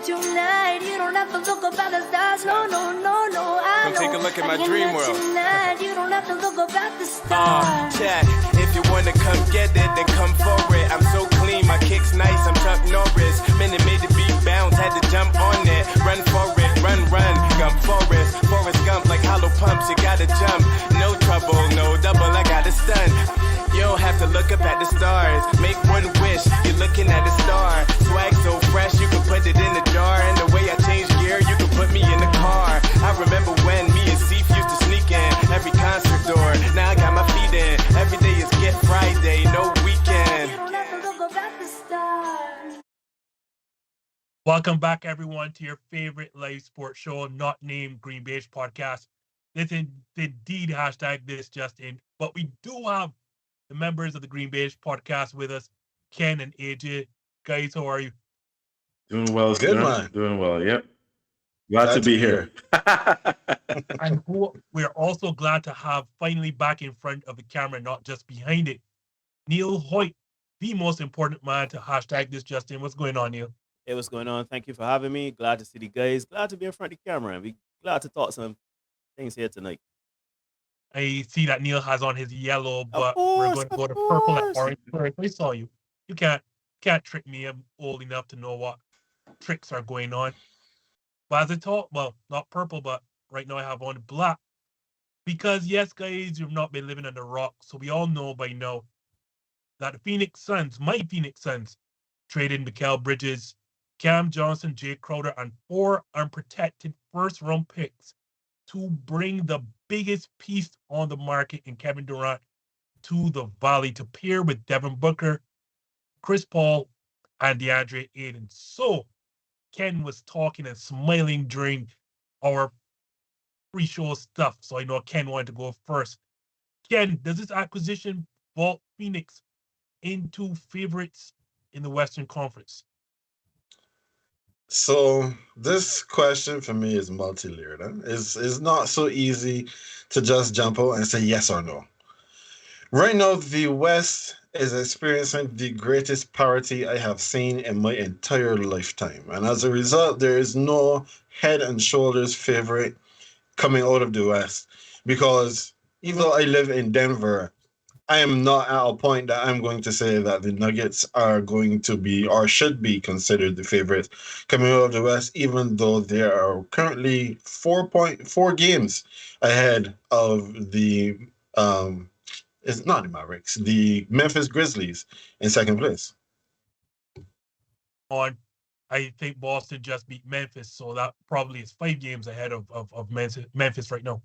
you tonight. You don't have to look up at the stars. No. Come take a look at my dream world. Tonight. You don't have to look up at the stars. Chat. If you wanna come get it, then come for it. I'm so clean, my kick's nice. I'm Chuck Norris. Minute made the beat bounce, had to jump on it. Run for it, run. Gump Forrest Gump like hollow pumps. You gotta jump. No trouble, no double. I got a stun. You don't have to look up at the stars. Make one wish, you're looking at a star. Swag so fresh, you can put it in the jar. And the way I change gear, you can put me in the car. I remember when me and Seif used to sneak in every concert door. Now I got my feet in. Every day is Get Friday, no weekend. You don't have to look up at the stars. Welcome back, everyone, to your favorite live sports show, not named GreenBaje Podcast. This is indeed #this just in, but we do have the members of the GreenBaje Podcast with us, Ken and Ajay. Guys, how are you? Doing well, good, man. Doing well, yep. Glad to be here. And we're also glad to have finally back in front of the camera, not just behind it, Neil Hoyt, the most important man to #this just in. What's going on, Neil? Hey, what's going on? Thank you for having me. Glad to see the guys. Glad to be in front of the camera. And we glad to talk some things here tonight. I see that Neil has on his yellow, but we're going to go to purple and orange first. I saw you. You can't trick me. I'm old enough to know what tricks are going on. But as I talk, well, not purple, but right now I have on black. Because, yes, guys, you've not been living under a rock. So we all know by now that the Phoenix Suns, my Phoenix Suns, traded Mikal Bridges, Cam Johnson, Jay Crowder, and 4 unprotected first-round picks to bring the biggest piece on the market in Kevin Durant to the Valley to pair with Devin Booker, Chris Paul, and Deandre Ayton. So Ken was talking and smiling during our pre-show stuff, so I know Ken wanted to go first. Ken, does this acquisition vault Phoenix into favorites in the Western Conference? So this question for me is multi-layered. It's not so easy to just jump out and say yes or no. Right now, the West is experiencing the greatest parity I have seen in my entire lifetime. And as a result, there is no head and shoulders favorite coming out of the West. Because even though I live in Denver, I am not at a point that I'm going to say that the Nuggets are going to be or should be considered the favorites coming out of the West, even though they are currently 4.4 games ahead of the it's not the Mavericks, the Memphis Grizzlies in second place. I think Boston just beat Memphis, so that probably is 5 games ahead of Memphis right now.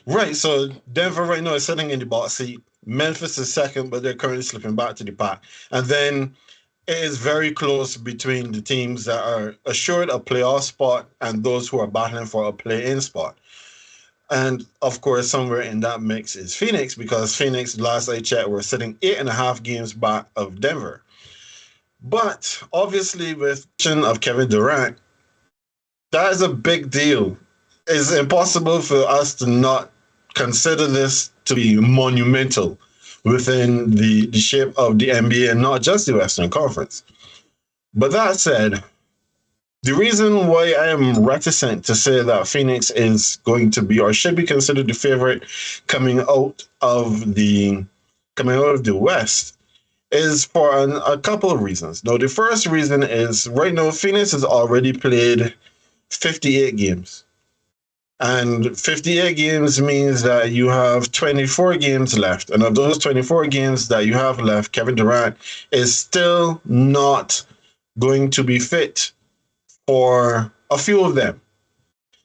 Right, so Denver right now is sitting in the box seat. Memphis is second, but they're currently slipping back to the pack. And then it is very close between the teams that are assured a playoff spot and those who are battling for a play-in spot. And, of course, somewhere in that mix is Phoenix, because Phoenix, last I checked, were sitting 8.5 games back of Denver. But, obviously, with the addition of Kevin Durant, that is a big deal. It's impossible for us to not consider this to be monumental within the shape of the NBA and not just the Western Conference. But that said, the reason why I am reticent to say that Phoenix is going to be or should be considered the favorite coming out of the West is for a couple of reasons. Now, the first reason is right now Phoenix has already played 58 games. And 58 games means that you have 24 games left. And of those 24 games that you have left, Kevin Durant is still not going to be fit for a few of them.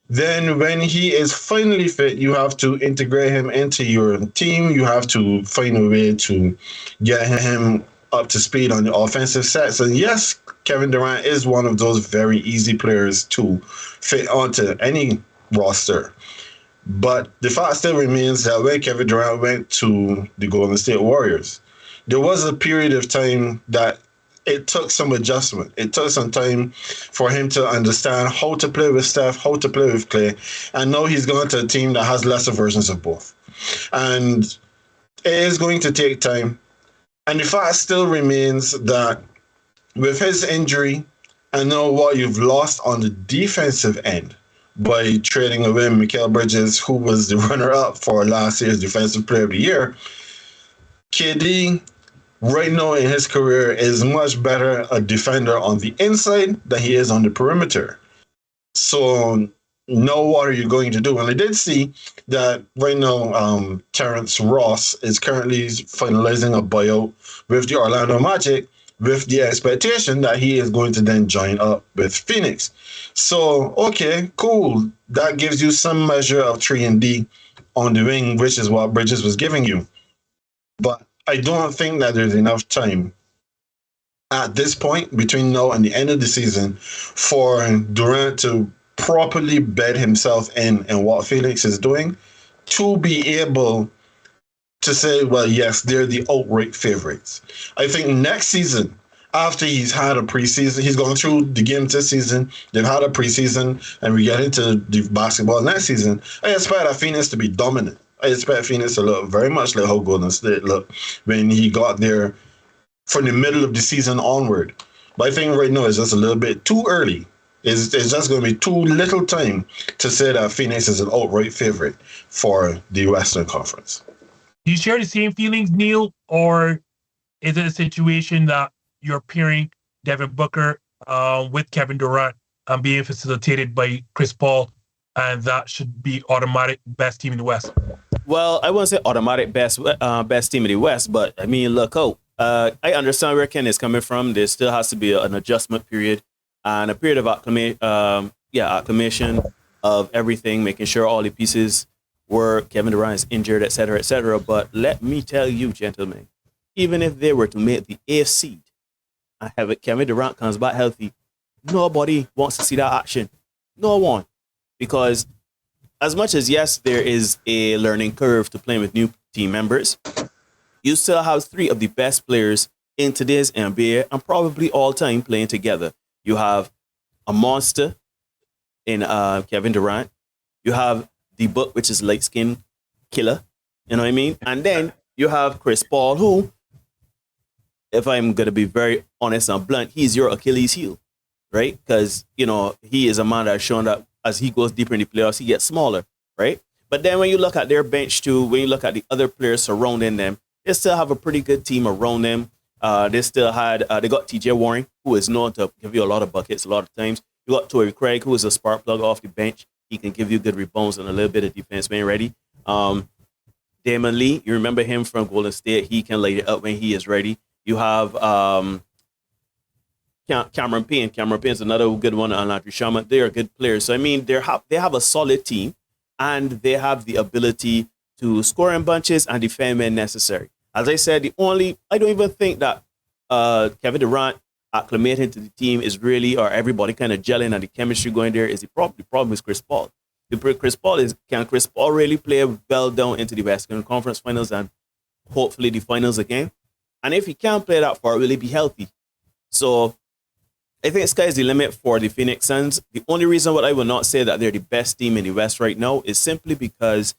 Then when he is finally fit, you have to integrate him into your team. You have to find a way to get him up to speed on the offensive sets. And yes, Kevin Durant is one of those very easy players to fit onto any roster. But the fact still remains that when Kevin Durant went to the Golden State Warriors, there was a period of time that it took some adjustment. It took some time for him to understand how to play with Steph, how to play with Klay. And now he's gone to a team that has lesser versions of both. And it is going to take time. And the fact still remains that with his injury and know what you've lost on the defensive end by trading away Mikal Bridges, who was the runner-up for last year's Defensive Player of the Year. KD, right now in his career, is much better a defender on the inside than he is on the perimeter. So now what are you going to do? And I did see that right now Terrence Ross is currently finalizing a buyout with the Orlando Magic with the expectation that he is going to then join up with Phoenix. So, okay, cool. That gives you some measure of 3-and-D on the wing, which is what Bridges was giving you. But I don't think that there's enough time at this point between now and the end of the season for Durant to properly bed himself in what Phoenix is doing to be able to say, well, yes, they're the outright favorites. I think next season, after he's had a preseason, he's gone through the games this season, they've had a preseason, and we get into the basketball next season, I expect that Phoenix to be dominant. I expect Phoenix to look very much like how Golden State looked when he got there from the middle of the season onward. But I think right now it's just a little bit too early. It's just going to be too little time to say that Phoenix is an outright favorite for the Western Conference. Do you share the same feelings, Neil, or is it a situation that you're pairing Devin Booker with Kevin Durant and being facilitated by Chris Paul, and that should be automatic best team in the West? Well, I wouldn't say automatic best team in the West, but I mean, look, I understand where Ken is coming from. There still has to be an adjustment period and a period of acclimation of everything, making sure all the pieces work. Kevin Durant is injured, et cetera, et cetera. But let me tell you, gentlemen, even if they were to make the 8th seed and have it, Kevin Durant comes back healthy, nobody wants to see that action. No one. Because as much as, yes, there is a learning curve to playing with new team members, you still have 3 of the best players in today's NBA and probably all time playing together. You have a monster in Kevin Durant. You have the Book, which is light skin killer. You know what I mean? And then you have Chris Paul, who, if I'm going to be very honest and blunt, he's your Achilles heel, right? Because, you know, he is a man that's shown that as he goes deeper in the playoffs, he gets smaller, right? But then when you look at their bench too, when you look at the other players surrounding them, they still have a pretty good team around them. They got TJ Warren, who is known to give you a lot of buckets a lot of times. You got Torrey Craig, who is a spark plug off the bench. He can give you good rebounds and a little bit of defense when ready. Damon Lee, you remember him from Golden State. He can light it up when he is ready. You have Cameron Payne. Cameron Payne is another good one. And Landry Shamet. They are good players. So, I mean, they have a solid team, and they have the ability to score in bunches and defend when necessary. As I said, I don't even think that Kevin Durant acclimating to the team is really, or everybody kind of gelling and the chemistry going there is the problem. The problem is Chris Paul. Can Chris Paul really play well down into the Western Conference Finals and hopefully the finals again? And if he can't play that far, will he be healthy? So I think sky's the limit for the Phoenix Suns. The only reason why I will not say that they're the best team in the West right now is simply because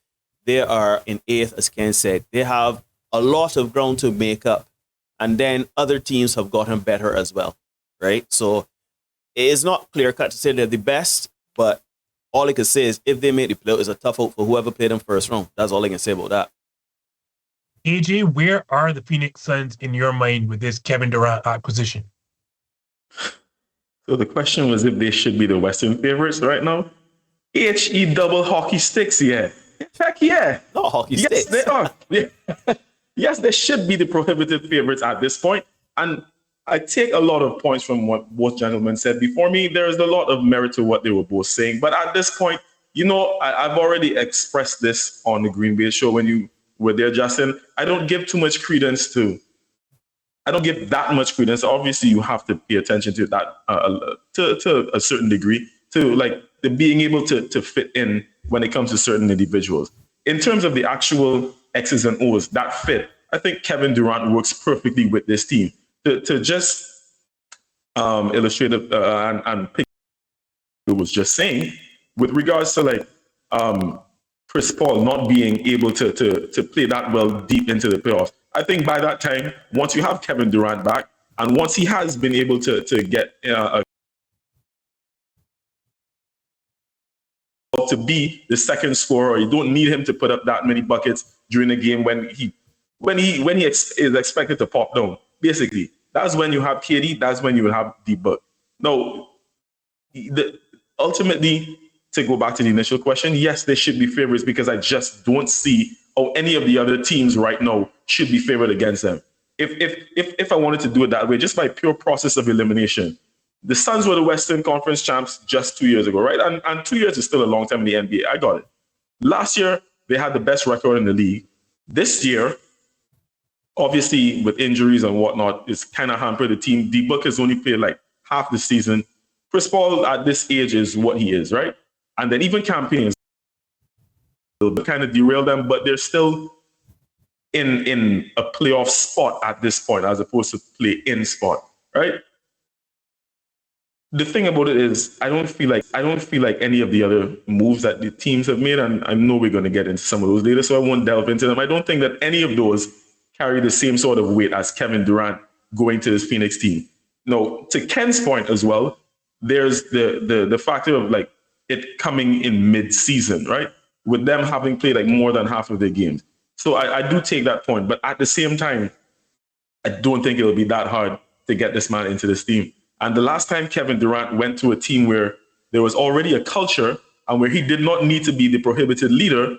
they are in 8th, as Ken said. They have a lot of ground to make up. And then other teams have gotten better as well, right? So it is not clear-cut to say they're the best, but all I can say is if they make the playoff, it's a tough out for whoever played them first round. That's all I can say about that. AJ, where are the Phoenix Suns in your mind with this Kevin Durant acquisition? So the question was if they should be the Western favorites right now. HE double hockey sticks, yeah. Heck yeah. No hockey yes, sticks. They are. Yeah. Yes, they should be the prohibitive favorites at this point. And I take a lot of points from what both gentlemen said before me. There is a lot of merit to what they were both saying. But at this point, you know, I've already expressed this on the GreenBaje show when you were there, Justin. I don't give that much credence. Obviously, you have to pay attention to that to a certain degree, to like the being able to fit in when it comes to certain individuals. In terms of the actual X's and O's, that fit, I think Kevin Durant works perfectly with this team. To just illustrate and pick what I was just saying, with regards to like Chris Paul not being able to play that well deep into the playoffs, I think by that time, once you have Kevin Durant back, and once he has been able to get Paul to be the second scorer. You don't need him to put up that many buckets during the game when he is expected to pop down. Basically, that's when you have KD. That's when you will have the book. No, ultimately, to go back to the initial question, yes, they should be favorites because I just don't see how any of the other teams right now should be favored against them. If I wanted to do it that way, just by pure process of elimination, the Suns were the Western Conference champs just 2 years ago, right? And 2 years is still a long time in the NBA. I got it. Last year, they had the best record in the league. This year, obviously, with injuries and whatnot, it's kind of hampered the team. D-Book has only played like half the season. Chris Paul at this age is what he is, right? And then even campaigns kind of derail them, but they're still in a playoff spot at this point, as opposed to play-in spot, right? The thing about it is, I don't feel like any of the other moves that the teams have made, and I know we're going to get into some of those later, so I won't delve into them. I don't think that any of those carry the same sort of weight as Kevin Durant going to his Phoenix team. No, to Ken's point as well, there's the factor of like it coming in mid-season, right? With them having played like more than half of their games. So I do take that point, but at the same time, I don't think it'll be that hard to get this man into this team. And the last time Kevin Durant went to a team where there was already a culture and where he did not need to be the prohibited leader,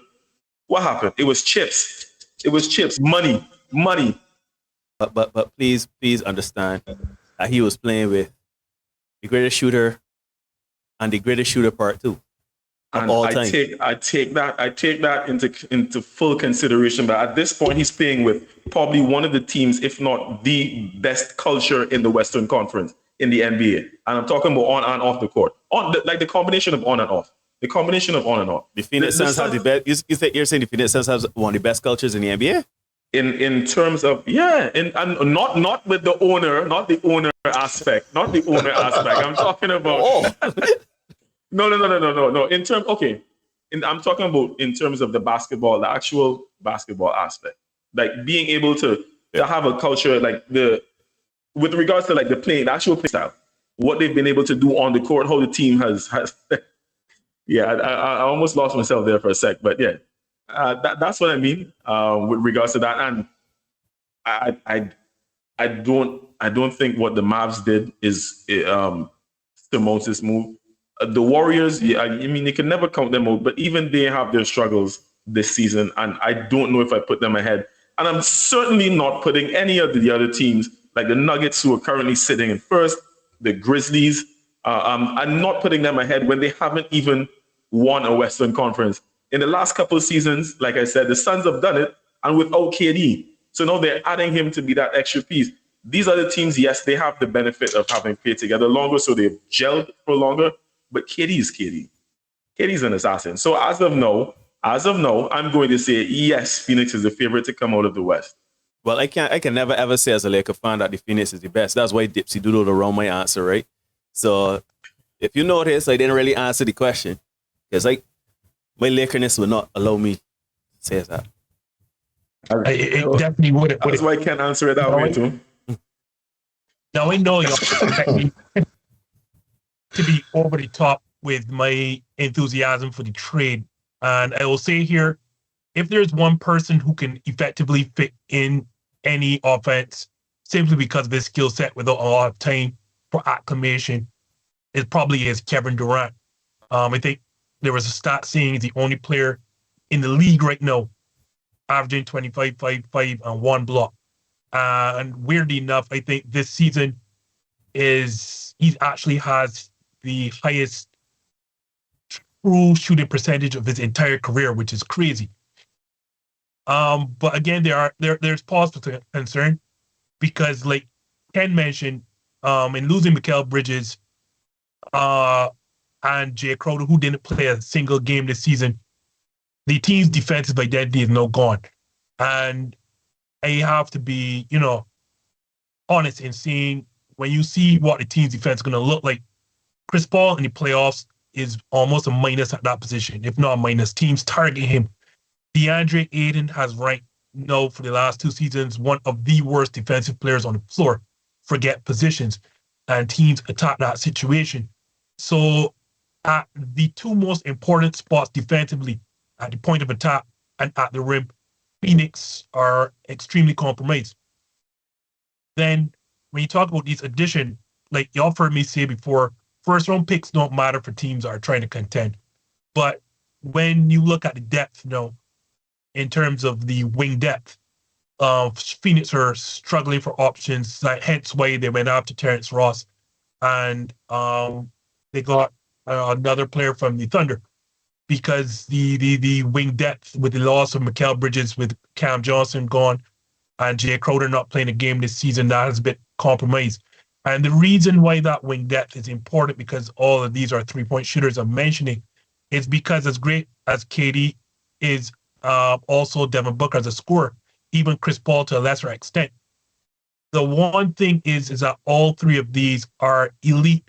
what happened? It was chips. It was chips, money. But please understand that he was playing with the greatest shooter and the greatest shooter part two. And I take that into full consideration. But at this point, he's playing with probably one of the teams, if not the best culture in the Western Conference in the NBA. And I'm talking about on and off the court. The combination of on and off. The combination of on and off. The Phoenix Suns have the best. You're saying the Phoenix Suns have one of the best cultures in the NBA? In terms of, yeah, and not with the owner, not the owner aspect. I'm talking about. No. I'm talking about in terms of the basketball, the actual basketball aspect, like being able to have a culture with regards to like the actual play style, what they've been able to do on the court, how the team has. Yeah, I almost lost myself there for a sec, but yeah, that's what I mean with regards to that, and I don't think what the Mavs did is surmounts this move. The Warriors, I mean, you can never count them out, but even they have their struggles this season, and I don't know if I put them ahead. And I'm certainly not putting any of the other teams, like the Nuggets, who are currently sitting in first, the Grizzlies. I'm not putting them ahead when they haven't even won a Western Conference. In the last couple of seasons, like I said, the Suns have done it, and without KD. So now they're adding him to be that extra piece. These other teams, yes, they have the benefit of having played together longer, so they've gelled for longer. But KD is KD. KD's an assassin. So as of now, I'm going to say yes, Phoenix is the favorite to come out of the West. Well, I can never ever say as a Laker fan that the Phoenix is the best. That's why Dipsy doodled around my answer, right? So if you notice, I didn't really answer the question because my Lakerness will not allow me to say that. It definitely would. That's why I can't answer it that way too. Now I know you're expecting me to be over the top with my enthusiasm for the trade. And I will say here, if there's one person who can effectively fit in any offense simply because of his skill set without a lot of time for acclimation, it probably is Kevin Durant. I think there was a stat saying he's the only player in the league right now averaging 25, 5, 5, and 1 block. And weirdly enough, I think this season he actually has the highest true shooting percentage of his entire career, which is crazy. But again, there's pause for concern because, like Ken mentioned, in losing Mikal Bridges and Jay Crowder, who didn't play a single game this season, the team's defensive identity is now gone. And I have to be, honest in seeing when you see what the team's defense is going to look like. Chris Paul in the playoffs is almost a minus at that position, if not a minus. Teams target him. Deandre Ayton has ranked now for the last 2 seasons one of the worst defensive players on the floor. Forget positions. And teams attack that situation. So at the two most important spots defensively, at the point of attack and at the rim, Phoenix are extremely compromised. Then when you talk about these additions, like y'all heard me say before, first round picks don't matter for teams that are trying to contend. But when you look at the depth, in terms of the wing depth, Phoenix are struggling for options. Hence why they went after Terrence Ross, and they got another player from the Thunder, because the wing depth, with the loss of Mikal Bridges, with Cam Johnson gone, and Jay Crowder not playing a game this season, that has been compromised. And the reason why that wing depth is important, because all of these are three-point shooters I'm mentioning, is because as great as KD is, also Devin Booker as a scorer, even Chris Paul to a lesser extent, the one thing is that all three of these are elite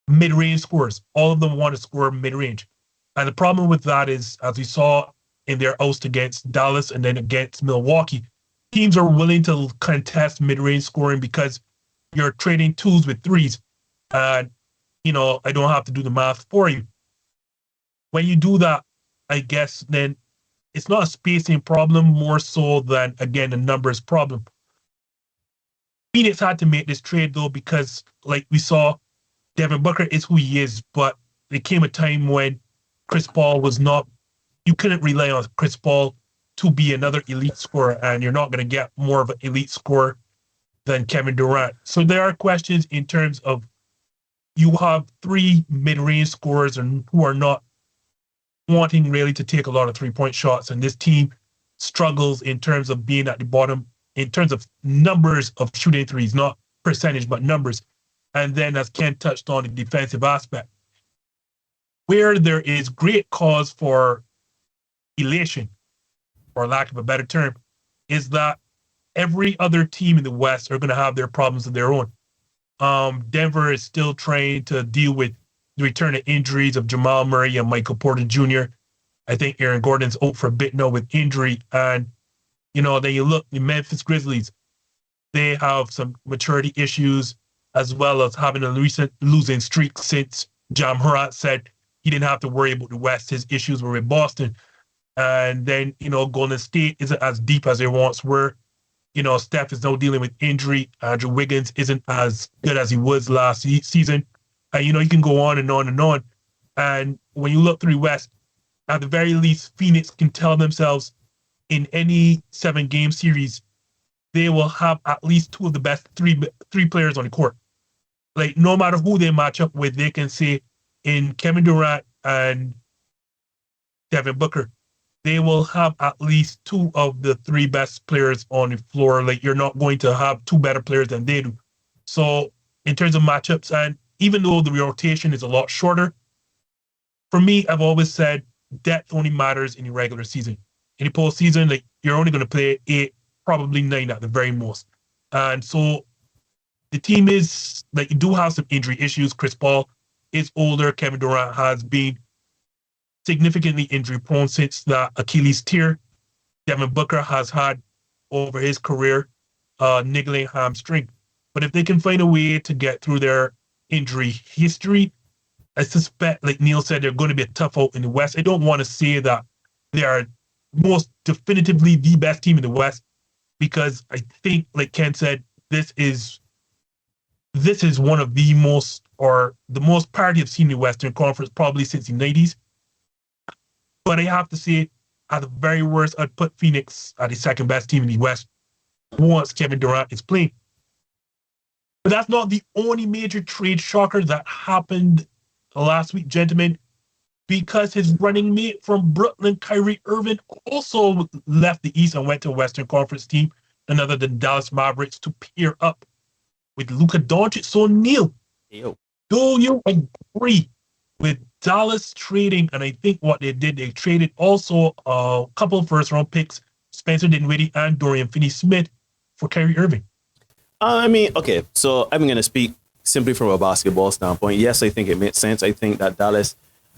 mid-range scorers. All of them want to score mid-range. And the problem with that is, as we saw in their oust against Dallas and then against Milwaukee, teams are willing to contest mid-range scoring because you're trading twos with threes. And, I don't have to do the math for you. When you do that, I guess then it's not a spacing problem more so than, again, a numbers problem. Phoenix had to make this trade, though, because, like we saw, Devin Booker is who he is, but there came a time when Chris Paul was not, you couldn't rely on Chris Paul to be another elite scorer, and you're not going to get more of an elite scorer than Kevin Durant. So there are questions in terms of, you have three mid-range scorers and who are not wanting really to take a lot of three-point shots, and this team struggles in terms of being at the bottom in terms of numbers of shooting threes, not percentage, but numbers. And then, as Ken touched on, the defensive aspect, where there is great cause for elation, for lack of a better term, is that every other team in the West are going to have their problems of their own. Denver is still trying to deal with the return of injuries of Jamal Murray and Michael Porter Jr. I think Aaron Gordon's out for a bit now with injury. And, then you look, the Memphis Grizzlies, they have some maturity issues, as well as having a recent losing streak since John Morant said he didn't have to worry about the West. His issues were with Boston. And then, Golden State isn't as deep as they once were. Steph is now dealing with injury. Andrew Wiggins isn't as good as he was last season. And, you can go on and on and on. And when you look through West, at the very least, Phoenix can tell themselves in any 7-game series, they will have at least two of the best three players on the court. Like, no matter who they match up with, they can say in Kevin Durant and Devin Booker, they will have at least two of the three best players on the floor. Like, you're not going to have two better players than they do. So in terms of matchups, and even though the rotation is a lot shorter, for me, I've always said depth only matters in the regular season. In the postseason, like, you're only going to play 8, probably 9 at the very most. And so the team is, like, you do have some injury issues. Chris Paul is older. Kevin Durant has been significantly injury prone since that Achilles tear. Devin Booker has had over his career niggling hamstring. But if they can find a way to get through their injury history, I suspect, like Neil said, they're going to be a tough out in the West. I don't want to say that they are most definitively the best team in the West, because I think, like Ken said, this is one of the most, or the most parity I've seen in the Western Conference probably since the 90s. But I have to say, at the very worst, I'd put Phoenix at the second best team in the West once Kevin Durant is playing. But that's not the only major trade shocker that happened last week, gentlemen, because his running mate from Brooklyn, Kyrie Irving, also left the East and went to a Western Conference team, none other than Dallas Mavericks, to pair up with Luka Doncic. So, Neil, do you agree with Dallas trading? And I think what they did, they traded also a couple of first-round picks, Spencer Dinwiddie and Dorian Finney-Smith, for Kyrie Irving. Okay, so I'm going to speak simply from a basketball standpoint. Yes, I think it makes sense. I think that Dallas,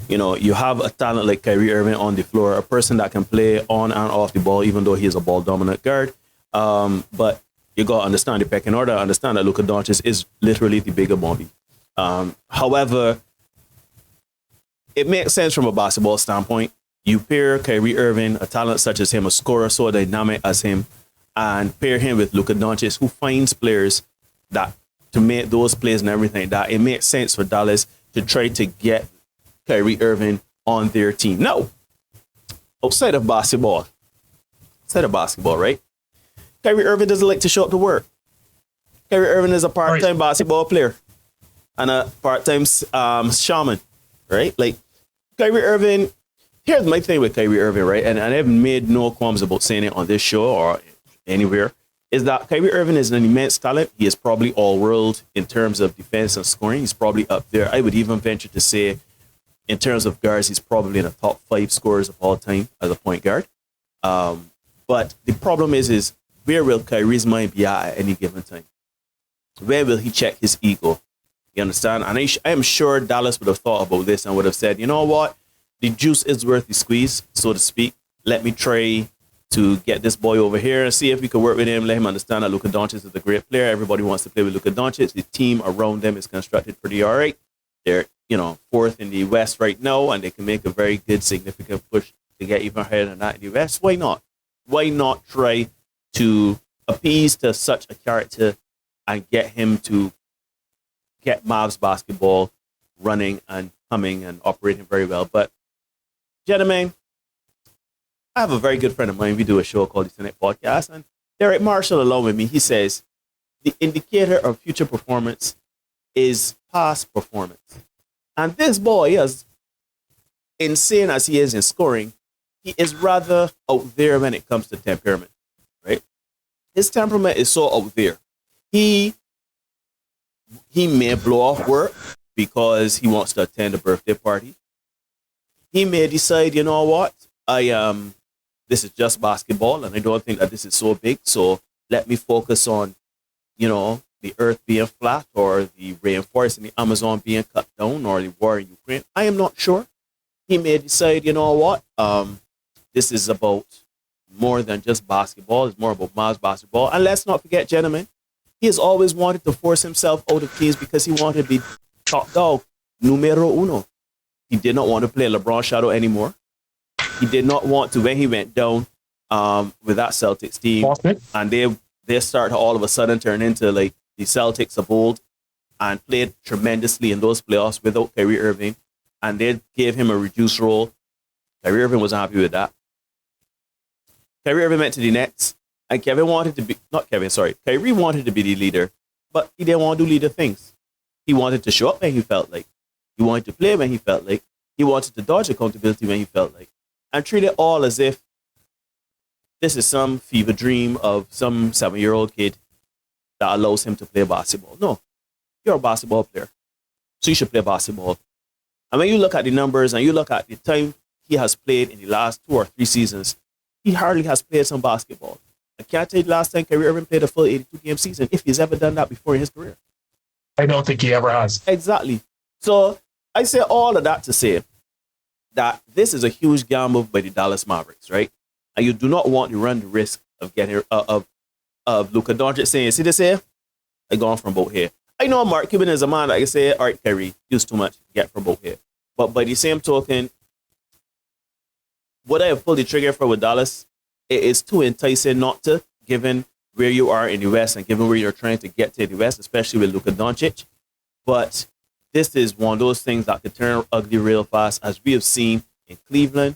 you have a talent like Kyrie Irving on the floor, a person that can play on and off the ball, even though he is a ball-dominant guard. But you got to understand the pecking order, understand that Luka Doncic is literally the bigger Bobby. However, it makes sense from a basketball standpoint. You pair Kyrie Irving, a talent such as him, a scorer so dynamic as him, and pair him with Luka Doncic, who finds players that to make those plays and everything, that it makes sense for Dallas to try to get Kyrie Irving on their team. Now, outside of basketball, right? Kyrie Irving doesn't like to show up to work. Kyrie Irving is a part-time basketball player and a part-time shaman, right? Like, Kyrie Irving, here's my thing with Kyrie Irving, right? And I've made no qualms about saying it on this show or anywhere, is that Kyrie Irving is an immense talent. He is probably all-world in terms of defense and scoring. He's probably up there. I would even venture to say, in terms of guards, he's probably in the top 5 scorers of all time as a point guard. But the problem is where will Kyrie's mind be at any given time? Where will he check his ego? You understand? And I am sure Dallas would have thought about this and would have said, you know what? The juice is worth the squeeze, so to speak. Let me try to get this boy over here and see if we can work with him. Let him understand that Luka Doncic is a great player. Everybody wants to play with Luka Doncic. The team around them is constructed pretty all right. They're, 4th in the West right now, and they can make a very good, significant push to get even higher than that in the West. Why not? Why not try to appease to such a character and get him to get Mavs basketball running and humming and operating very well? But, gentlemen, I have a very good friend of mine. We do a show called the Untitled Podcast, and Derek Marshall along with me, he says, the indicator of future performance is past performance. And this boy, as insane as he is in scoring, he is rather out there when it comes to temperament, right? His temperament is so out there. He may blow off work because he wants to attend a birthday party. He may decide, you know what, this is just basketball and I don't think that this is so big, so let me focus on, the earth being flat or the rainforest in the Amazon being cut down or the war in Ukraine. I am not sure. He may decide, you know what, this is about more than just basketball. It's more about Mavs basketball. And let's not forget, gentlemen, he has always wanted to force himself out of teams because he wanted to be top dog, numero uno. He did not want to play LeBron shadow anymore. He did not want to, when he went down with that Celtics team, and they start to all of a sudden turn into like the Celtics of old and played tremendously in those playoffs without Kyrie Irving, and they gave him a reduced role. Kyrie Irving wasn't happy with that. Kyrie Irving went to the Nets, and Kyrie wanted to be the leader, but he didn't want to do leader things. He wanted to show up when he felt like. He wanted to play when he felt like. He wanted to dodge accountability when he felt like. And treat it all as if this is some fever dream of some 7-year-old kid that allows him to play basketball. No, you're a basketball player, so you should play basketball. And when you look at the numbers and you look at the time he has played in the last 2 or 3 seasons, he hardly has played some basketball. I can't tell you the last time Kyrie Irving played a full 82-game season, if he's ever done that before in his career. I don't think he ever has. Exactly. So I say all of that to say that this is a huge gamble by the Dallas Mavericks, right? And you do not want to run the risk of getting of Luka Doncic saying, see this here? I gone from both here. I know Mark Cuban is a man that can say, all right, Kyrie, use too much, get from both here. But by the same token, what I have pulled the trigger for with Dallas, it is too enticing not to, given where you are in the West and given where you're trying to get to the West, especially with Luka Doncic. But this is one of those things that could turn ugly real fast, as we have seen in Cleveland,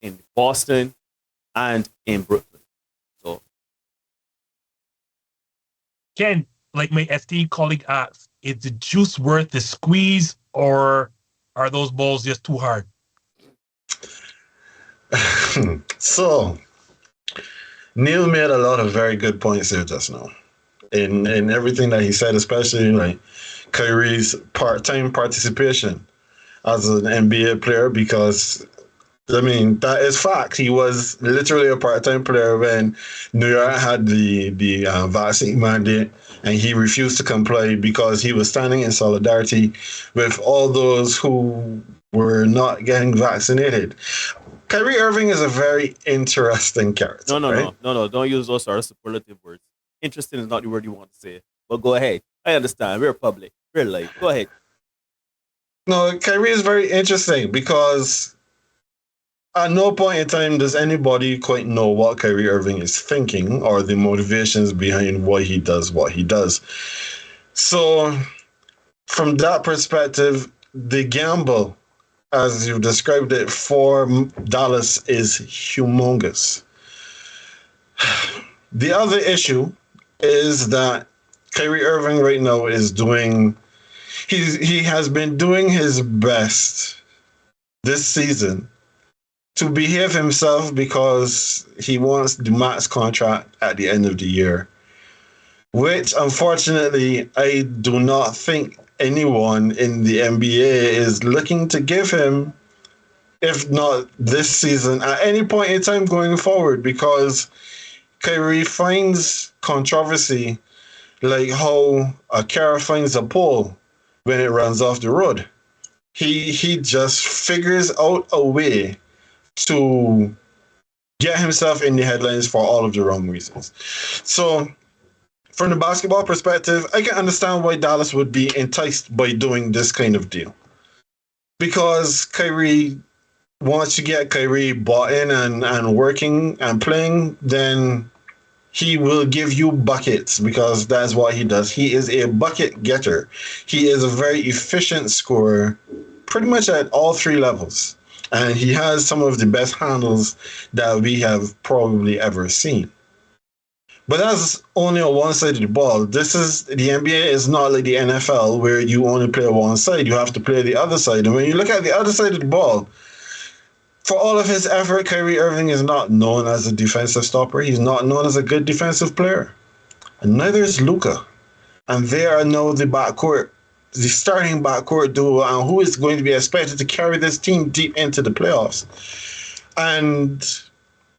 in Boston, and in Brooklyn. So, Ken, like my esteemed colleague asked, is the juice worth the squeeze, or are those balls just too hard? So, Neil made a lot of very good points here just now. In everything that he said, especially like Kyrie's part-time participation as an NBA player, because I mean, that is fact. He was literally a part-time player when New York had the vaccine mandate, and he refused to comply because he was standing in solidarity with all those who were not getting vaccinated. Kyrie Irving is a very interesting character. No. Don't use those sort of superlative words. Interesting is not the word you want to say. But go ahead. I understand. We're public. We're live. Go ahead. No, Kyrie is very interesting because at no point in time does anybody quite know what Kyrie Irving is thinking or the motivations behind why he does what he does. So, from that perspective, the gamble, as you described it, for Dallas is humongous. The other issue is that Kyrie Irving right now is doing, he has been doing his best this season to behave himself because he wants the max contract at the end of the year, which unfortunately I do not think anyone in the NBA is looking to give him, if not this season, at any point in time going forward, because Kyrie finds controversy like how a car finds a pole when it runs off the road. He just figures out a way to get himself in the headlines for all of the wrong reasons. So, from the basketball perspective, I can understand why Dallas would be enticed by doing this kind of deal. Because Kyrie, once you get Kyrie bought in and working and playing, then he will give you buckets because that's what he does. He is a bucket getter. He is a very efficient scorer, pretty much at all three levels. And he has some of the best handles that we have probably ever seen. But that's only on one side of the ball. The NBA is not like the NFL where you only play one side. You have to play the other side. And when you look at the other side of the ball, for all of his effort, Kyrie Irving is not known as a defensive stopper. He's not known as a good defensive player. And neither is Luka. And they are now the starting backcourt duo, and who is going to be expected to carry this team deep into the playoffs. And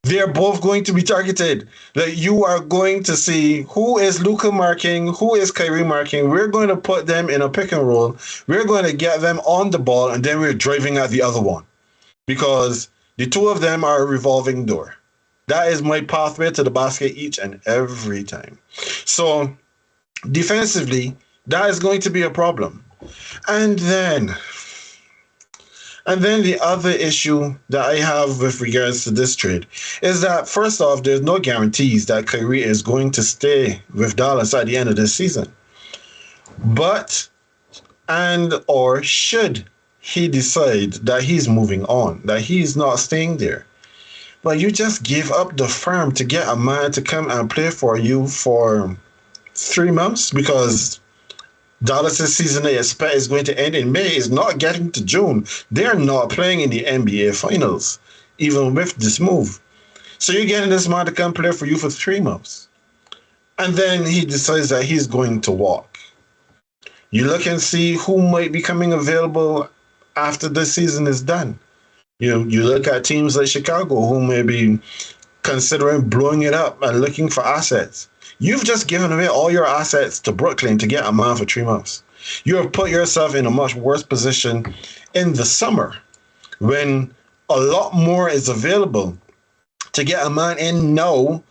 they're both going to be targeted. Like, you are going to see who is Luka marking, who is Kyrie marking. We're going to put them in a pick and roll. We're going to get them on the ball, and then we're driving at the other one. Because the two of them are a revolving door. That is my pathway to the basket each and every time. So, defensively, that is going to be a problem. And then the other issue that I have with regards to this trade is that, first off, there's no guarantees that Kyrie is going to stay with Dallas at the end of this season. But, or should he decide that he's moving on, that he's not staying there, but you just give up the firm to get a man to come and play for you for 3 months, because Dallas' season they expect is going to end in May. Is not getting to June. They're not playing in the NBA Finals, even with this move. So you're getting this man to come play for you for 3 months. And then he decides that he's going to walk. You look and see who might be coming available after this season is done. You look at teams like Chicago who may be considering blowing it up and looking for assets. You've just given away all your assets to Brooklyn to get a man for 3 months. You have put yourself in a much worse position in the summer when a lot more is available to get a man in now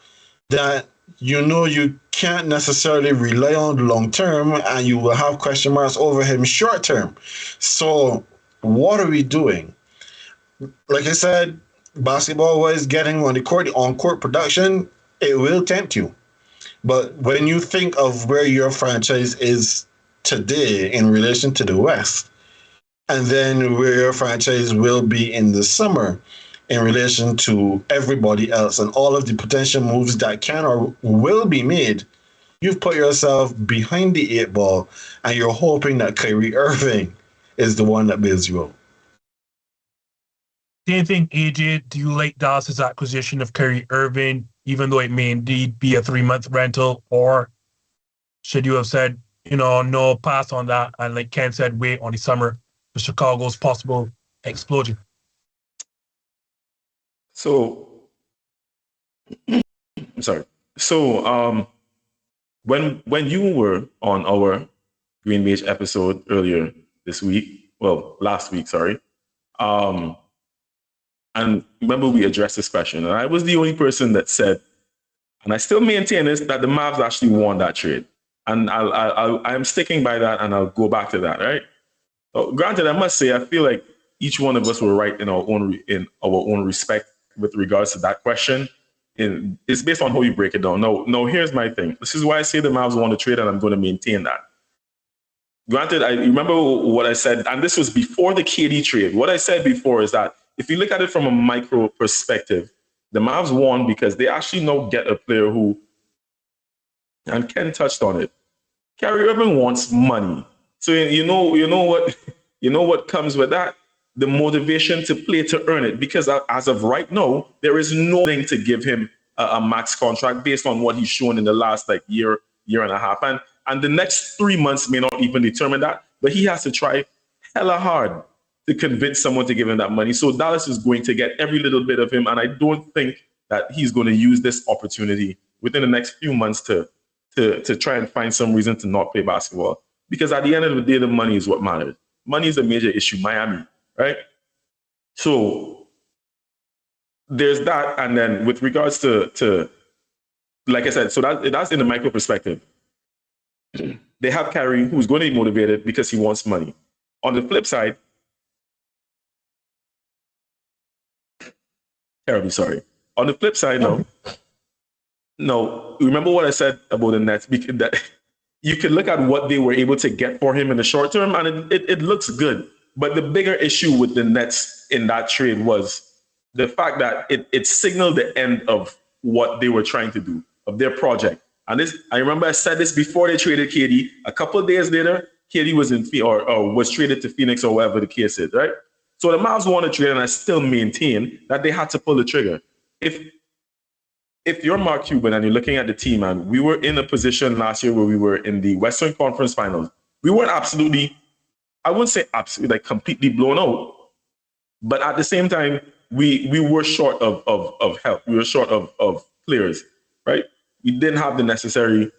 that you know you can't necessarily rely on long term, and you will have question marks over him short term. So what are we doing? Like I said, basketball-wise, getting on the court, the on-court production, it will tempt you. But when you think of where your franchise is today in relation to the West, and then where your franchise will be in the summer in relation to everybody else and all of the potential moves that can or will be made, you've put yourself behind the 8 ball, and you're hoping that Kyrie Irving is the one that bails you out. Same thing, AJ. Do you like Dallas's acquisition of Kyrie Irving, even though it may indeed be a 3-month rental? Or should you have said, no, pass on that, and like Ken said, wait on the summer for Chicago's possible explosion? So, I'm sorry. So, when you were on our GreenBaje episode earlier this week, last week, sorry, and remember we addressed this question, and I was the only person that said, and I still maintain this, that the Mavs actually won that trade. And I'm sticking by that, and I'll go back to that, right? Granted, I must say, I feel like each one of us were right in our own respect with regards to that question. And it's based on how you break it down. No, here's my thing. This is why I say the Mavs want to trade, and I'm going to maintain that. Granted, I remember what I said, and this was before the KD trade. What I said before is that if you look at it from a micro perspective, the Mavs won because they actually now get a player who, and Ken touched on it, Kyrie Irving wants money. So you know what comes with that? The motivation to play to earn it. Because as of right now, there is nothing to give him a max contract based on what he's shown in the last year and a half. And the next 3 months may not even determine that, but he has to try hella hard to convince someone to give him that money. So Dallas is going to get every little bit of him, and I don't think that he's going to use this opportunity within the next few months to try and find some reason to not play basketball. Because at the end of the day, the money is what matters. Money is a major issue, Miami, right? So there's that, and then with regards to like I said, so that's in the micro perspective. They have Kyrie, who's going to be motivated because he wants money. On the flip side, terribly sorry. On the flip side, no. Remember what I said about the Nets? Because that you can look at what they were able to get for him in the short term, and it looks good. But the bigger issue with the Nets in that trade was the fact that it signaled the end of what they were trying to do, of their project. And this, I remember I said this before they traded KD. A couple of days later, KD was was traded to Phoenix or whatever the case is, right? So the Mavs want to trade, and I still maintain that they had to pull the trigger. If you're Mark Cuban and you're looking at the team, and we were in a position last year where we were in the Western Conference Finals, we weren't absolutely, I wouldn't say absolutely completely blown out, but at the same time, we were short of help. We were short of players, right? We didn't have the necessary,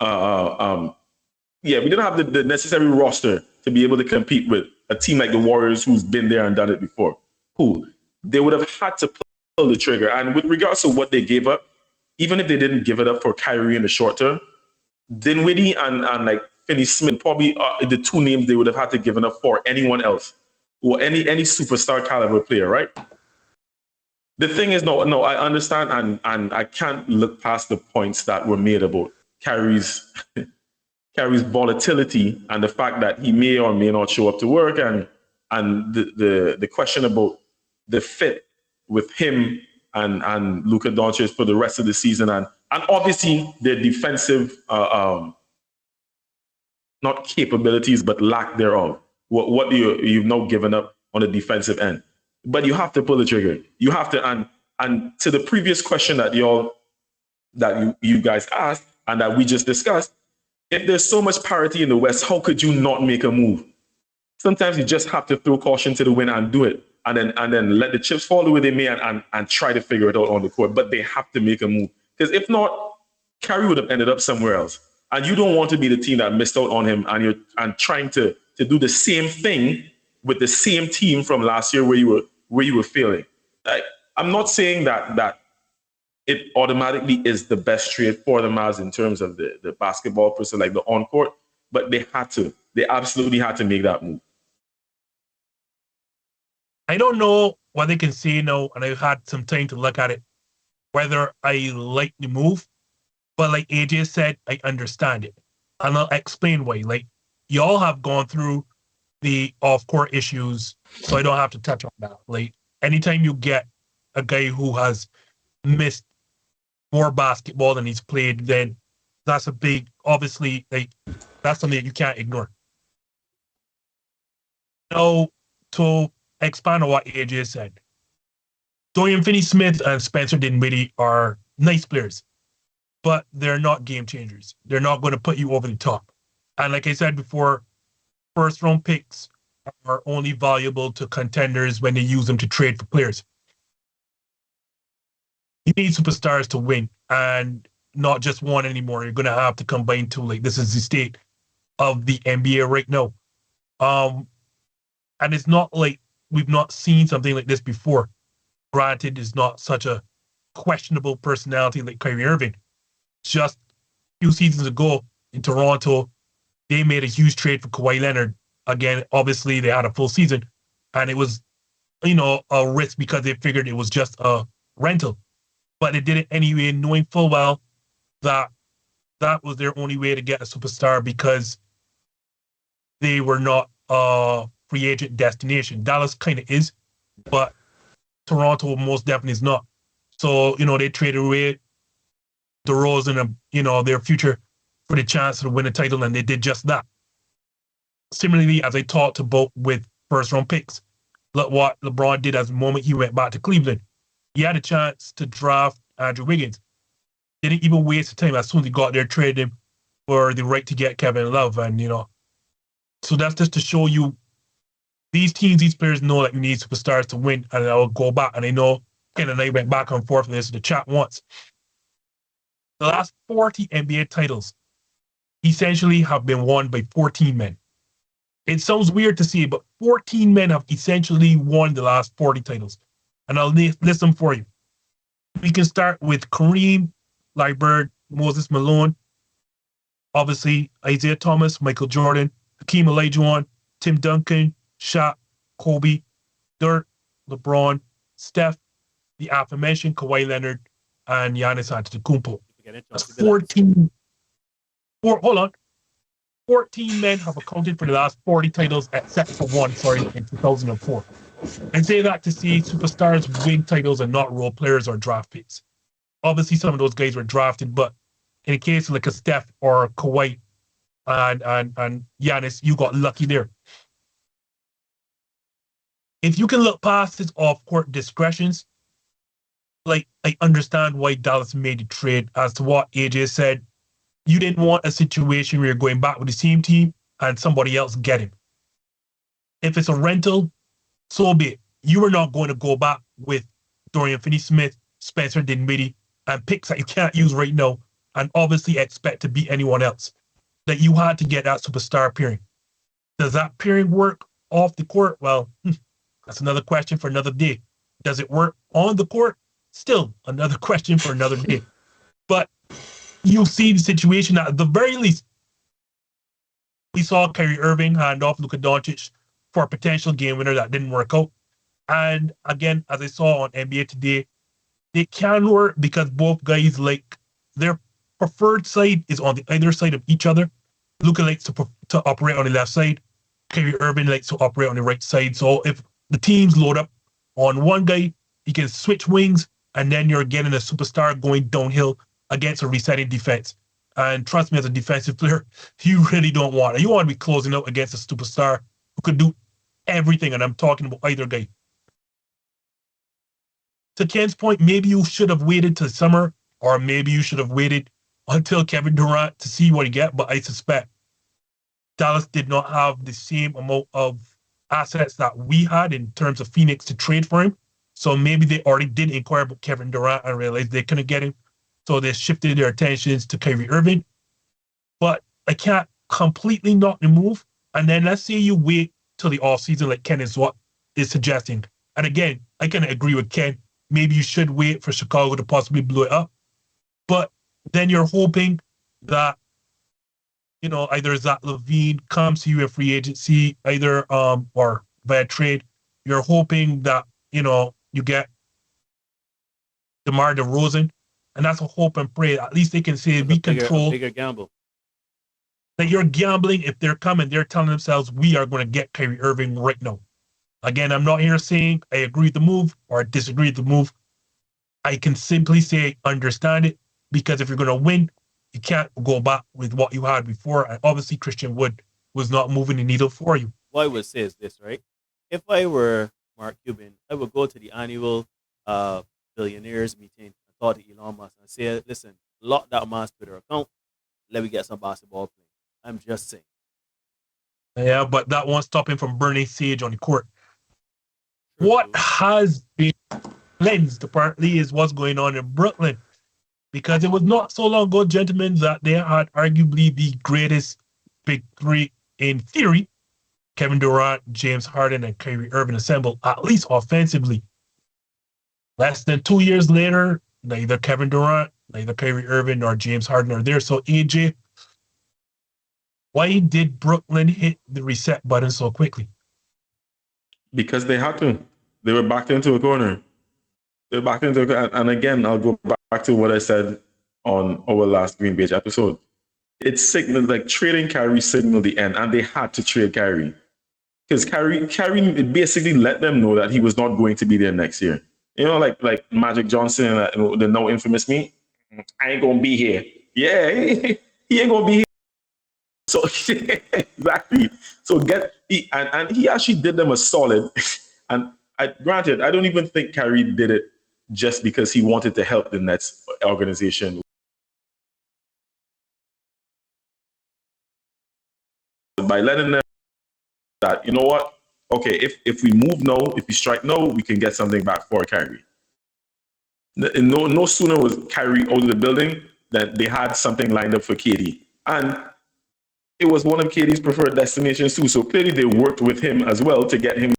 we didn't have the necessary roster to be able to compete with a team like the Warriors, who's been there and done it before. Who they would have had to pull the trigger. And with regards to what they gave up, even if they didn't give it up for Kyrie in the short term, Dinwiddie and Finney-Smith probably are the two names they would have had to give it up for anyone else or any superstar caliber player, right? The thing is, no, I understand, and I can't look past the points that were made about Kyrie's volatility and the fact that he may or may not show up to work, and the question about the fit with him and Luka Doncic for the rest of the season, and obviously their defensive not capabilities but lack thereof. What you've now given up on the defensive end. But you have to pull the trigger. You have to, and to the previous question that you guys asked and that we just discussed, if there's so much parity in the West, how could you not make a move? Sometimes you just have to throw caution to the wind and do it, and then let the chips fall the way they may and try to figure it out on the court. But they have to make a move, because if not, Kyrie would have ended up somewhere else. And you don't want to be the team that missed out on him, and you're trying to do the same thing with the same team from last year where you were failing. I'm not saying that it automatically is the best trade for the Mavs in terms of the basketball person, like the on-court, but they absolutely had to make that move. I don't know what they can say now, and I've had some time to look at it, whether I like the move, but like AJ said, I understand it. And I'll explain why. Like, y'all have gone through the off-court issues, so I don't have to touch on that. Like, anytime you get a guy who has missed more basketball than he's played, then that's a big, obviously, like, that's something that you can't ignore. Now, to expand on what AJ said, Dorian Finney-Smith and Spencer Dinwiddie are nice players, but they're not game changers. They're not going to put you over the top. And like I said before, first-round picks are only valuable to contenders when they use them to trade for players. You need superstars to win, and not just one anymore. You're going to have to combine two. Like, this is the state of the NBA right now. And it's not like we've not seen something like this before. Granted, it's not such a questionable personality like Kyrie Irving. Just a few seasons ago in Toronto, they made a huge trade for Kawhi Leonard again, obviously they had a full season, and it was, a risk because they figured it was just a rental. But they did it anyway, knowing full well that that was their only way to get a superstar because they were not a free agent destination. Dallas kind of is, but Toronto most definitely is not. So, they traded away DeRozan and, their future for the chance to win a title, and they did just that. Similarly, as I talked about with first-round picks, look what LeBron did as the moment he went back to Cleveland. He had a chance to draft Andrew Wiggins. Didn't even waste the time. As soon as he got there, traded him for the right to get Kevin Love. And, so that's just to show you these teams, these players know that you need superstars to win. And I'll go back. And I know Ken and I went back and forth on this in the chat once. The last 40 NBA titles essentially have been won by 14 men. It sounds weird to say, but 14 men have essentially won the last 40 titles. And I'll list them for you. We can start with Kareem, Larry Bird, Moses Malone, obviously Isaiah Thomas, Michael Jordan, Hakeem Olajuwon, Tim Duncan, Shaq, Kobe, Dirk, LeBron, Steph, the aforementioned Kawhi Leonard, and Giannis Antetokounmpo. That's 14. 14 men have accounted for the last 40 titles except for one, in 2004. I say that to say superstars win titles and not role players or draft picks. Obviously, some of those guys were drafted, but in a case like a Steph or Kawhi and Giannis, you got lucky there. If you can look past his off-court discretions, I understand why Dallas made the trade. As to what AJ said, you didn't want a situation where you're going back with the same team and somebody else get him. If it's a rental, so be it. You are not going to go back with Dorian Finney-Smith, Spencer Dinwiddie, and picks that you can't use right now and obviously expect to beat anyone else. That you had to get that superstar pairing. Does that pairing work off the court? Well, that's another question for another day. Does it work on the court? Still another question for another day. But you'll see the situation that at the very least, we saw Kyrie Irving hand off Luka Doncic for a potential game winner that didn't work out. And again, as I saw on NBA Today, they can work because both guys their preferred side is on the other side of each other. Luka likes to operate on the left side. Kyrie Irving likes to operate on the right side. So if the teams load up on one guy, he can switch wings, and then you're getting a superstar going downhill against a resetting defense. And trust me, as a defensive player, you really don't want it. You want to be closing out against a superstar who could do everything, and I'm talking about either guy. To Ken's point, maybe you should have waited till summer, or maybe you should have waited until Kevin Durant to see what he get, but I suspect Dallas did not have the same amount of assets that we had in terms of Phoenix to trade for him. So maybe they already did inquire about Kevin Durant and realized they couldn't get him. So they shifted their attentions to Kyrie Irving. But I can't completely knock the move. And then let's say you wait till the offseason like Ken is suggesting. And again, I kind of agree with Ken. Maybe you should wait for Chicago to possibly blow it up. But then you're hoping that, either Zach LaVine comes to you in free agency, or via trade. You're hoping that, you get DeMar DeRozan, and that's a hope and pray. At least they can say we control. Bigger gamble. That you're gambling if they're coming. They're telling themselves we are going to get Kyrie Irving right now. Again, I'm not here saying I agree with the move or disagree with the move. I can simply say understand it, because if you're going to win, you can't go back with what you had before. And obviously, Christian Wood was not moving the needle for you. What I would say is this, right? If I were Mark Cuban, I would go to the annual billionaires meeting and talk to Elon Musk and say, listen, lock that man's Twitter account. Let me get some basketball playing. I'm just saying. Yeah, but that won't stop him from burning sage on the court. What has been cleansed, apparently, is what's going on in Brooklyn. Because it was not so long ago, gentlemen, that they had arguably the greatest big three in theory. Kevin Durant, James Harden, and Kyrie Irving assembled, at least offensively. Less than 2 years later, neither Kevin Durant, neither Kyrie Irving, nor James Harden are there. So, AJ, Why did Brooklyn hit the reset button so quickly? Because they had to. They were backed into a corner. And again, I'll go back to what I said on our last GreenBaje episode. It signaled, like trading Kyrie signaled the end, and they had to trade Kyrie. Because Kyrie basically let them know that he was not going to be there next year. You know, like Magic Johnson and the now infamous me, I ain't gonna be here. Yeah, he ain't gonna be here. So exactly. So he actually did them a solid. And granted, I don't even think Kyrie did it just because he wanted to help the Nets organization. By letting them that, you know what? Okay, if we move now, if we strike now, we can get something back for Kyrie. No sooner was Kyrie out of the building than they had something lined up for KD. And it was one of KD's preferred destinations too. So clearly they worked with him as well to get him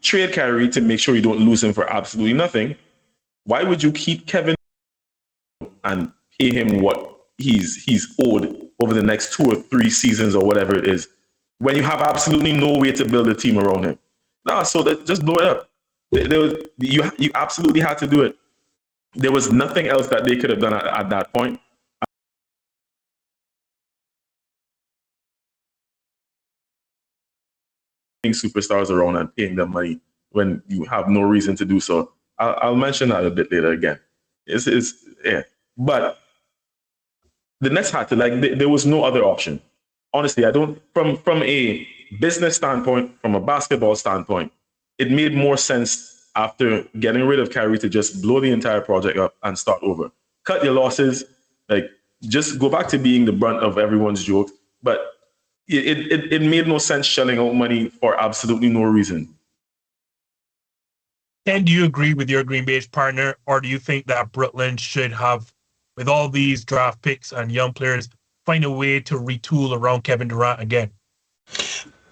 trade Kyrie to make sure you don't lose him for absolutely nothing. Why would you keep Kevin and pay him what he's owed over the next 2 or 3 seasons or whatever it is, when you have absolutely no way to build a team around him? No, so just blow it up. You absolutely had to do it. There was nothing else that they could have done at that point. Superstars around and paying them money when you have no reason to do so. I'll mention that a bit later again. Yeah. But the Nets had to, there was no other option. Honestly, I don't, from a business standpoint, from a basketball standpoint, it made more sense after getting rid of Kyrie to just blow the entire project up and start over. Cut your losses, just go back to being the brunt of everyone's jokes. But it made no sense shelling out money for absolutely no reason. And do you agree with your GreenBaje partner, or do you think that Brooklyn should have, with all these draft picks and young players, find a way to retool around Kevin Durant again?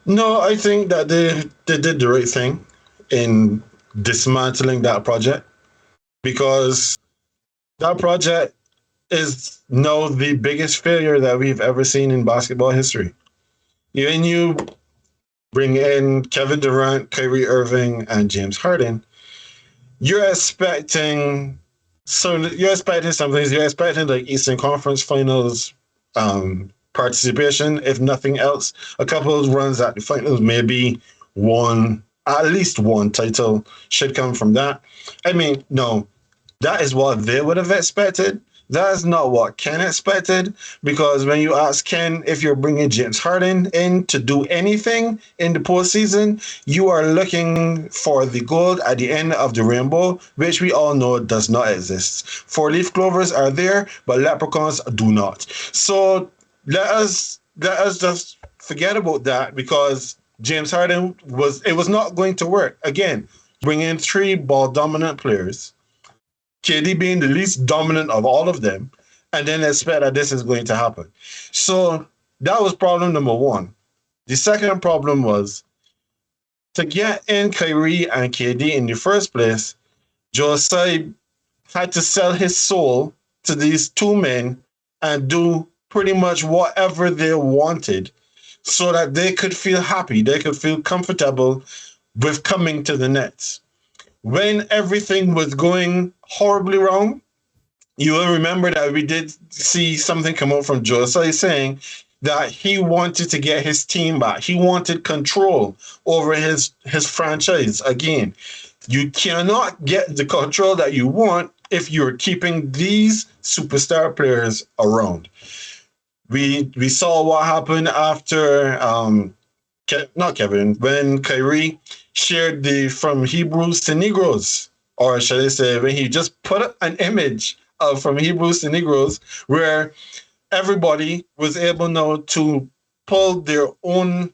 No, I think that they did the right thing in dismantling that project, because that project is now the biggest failure that we've ever seen in basketball history. When you bring in Kevin Durant, Kyrie Irving, and James Harden, you're expecting some things. You're expecting like Eastern Conference Finals participation, if nothing else. A couple of runs at the finals, maybe at least one title should come from that. I mean, no, that is what they would have expected. That is not what Ken expected, because when you ask Ken if you're bringing James Harden in to do anything in the postseason, you are looking for the gold at the end of the rainbow, which we all know does not exist. 4-leaf clovers are there, but leprechauns do not. So let us just forget about that, because James Harden was not going to work. Again, bring in 3 ball dominant players, KD being the least dominant of all of them, and then expect that this is going to happen. So that was problem number 1. The second problem was to get in Kyrie and KD in the first place. Josiah had to sell his soul to these 2 men and do pretty much whatever they wanted so that they could feel happy, they could feel comfortable with coming to the Nets. When everything was going horribly wrong, you will remember that we did see something come out from Josiah saying that he wanted to get his team back. He wanted control over his franchise again. You cannot get the control that you want if you're keeping these superstar players around. We saw what happened after when Kyrie shared the From Hebrews to Negroes, or shall I say, when he just put an image of From Hebrews to Negroes, where everybody was able now to pull their own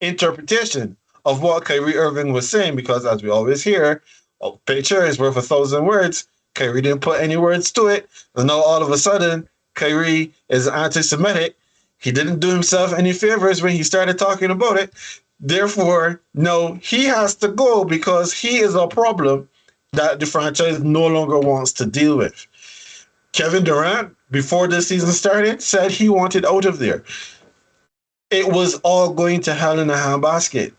interpretation of what Kyrie Irving was saying, because as we always hear, a picture is worth 1,000 words. Kyrie didn't put any words to it, and now all of a sudden, Kyrie is anti-Semitic. He didn't do himself any favors when he started talking about it. Therefore, no, he has to go because he is a problem that the franchise no longer wants to deal with. Kevin Durant, before the season started, said he wanted out of there. it was all going to hell in a handbasket.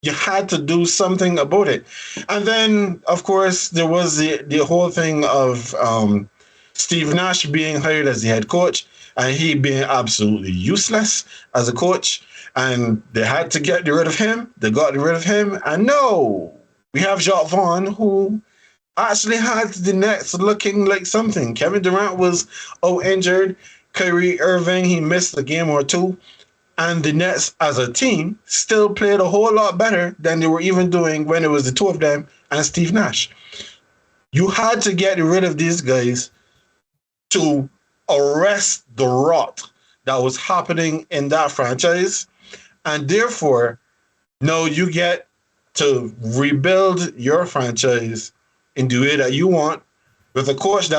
You had to do something about it. And then, of course, there was the whole thing of Steve Nash being hired as the head coach and he being absolutely useless as a coach. And they had to get rid of him. They got rid of him. And no, we have Jacques Vaughn, who actually had the Nets looking like something. Kevin Durant was injured. Kyrie Irving, he missed a game or two. And the Nets as a team still played a whole lot better than they were even doing when it was the two of them and Steve Nash. You had to get rid of these guys to arrest the rot that was happening in that franchise. And therefore, now you get to rebuild your franchise in the way that you want with a coach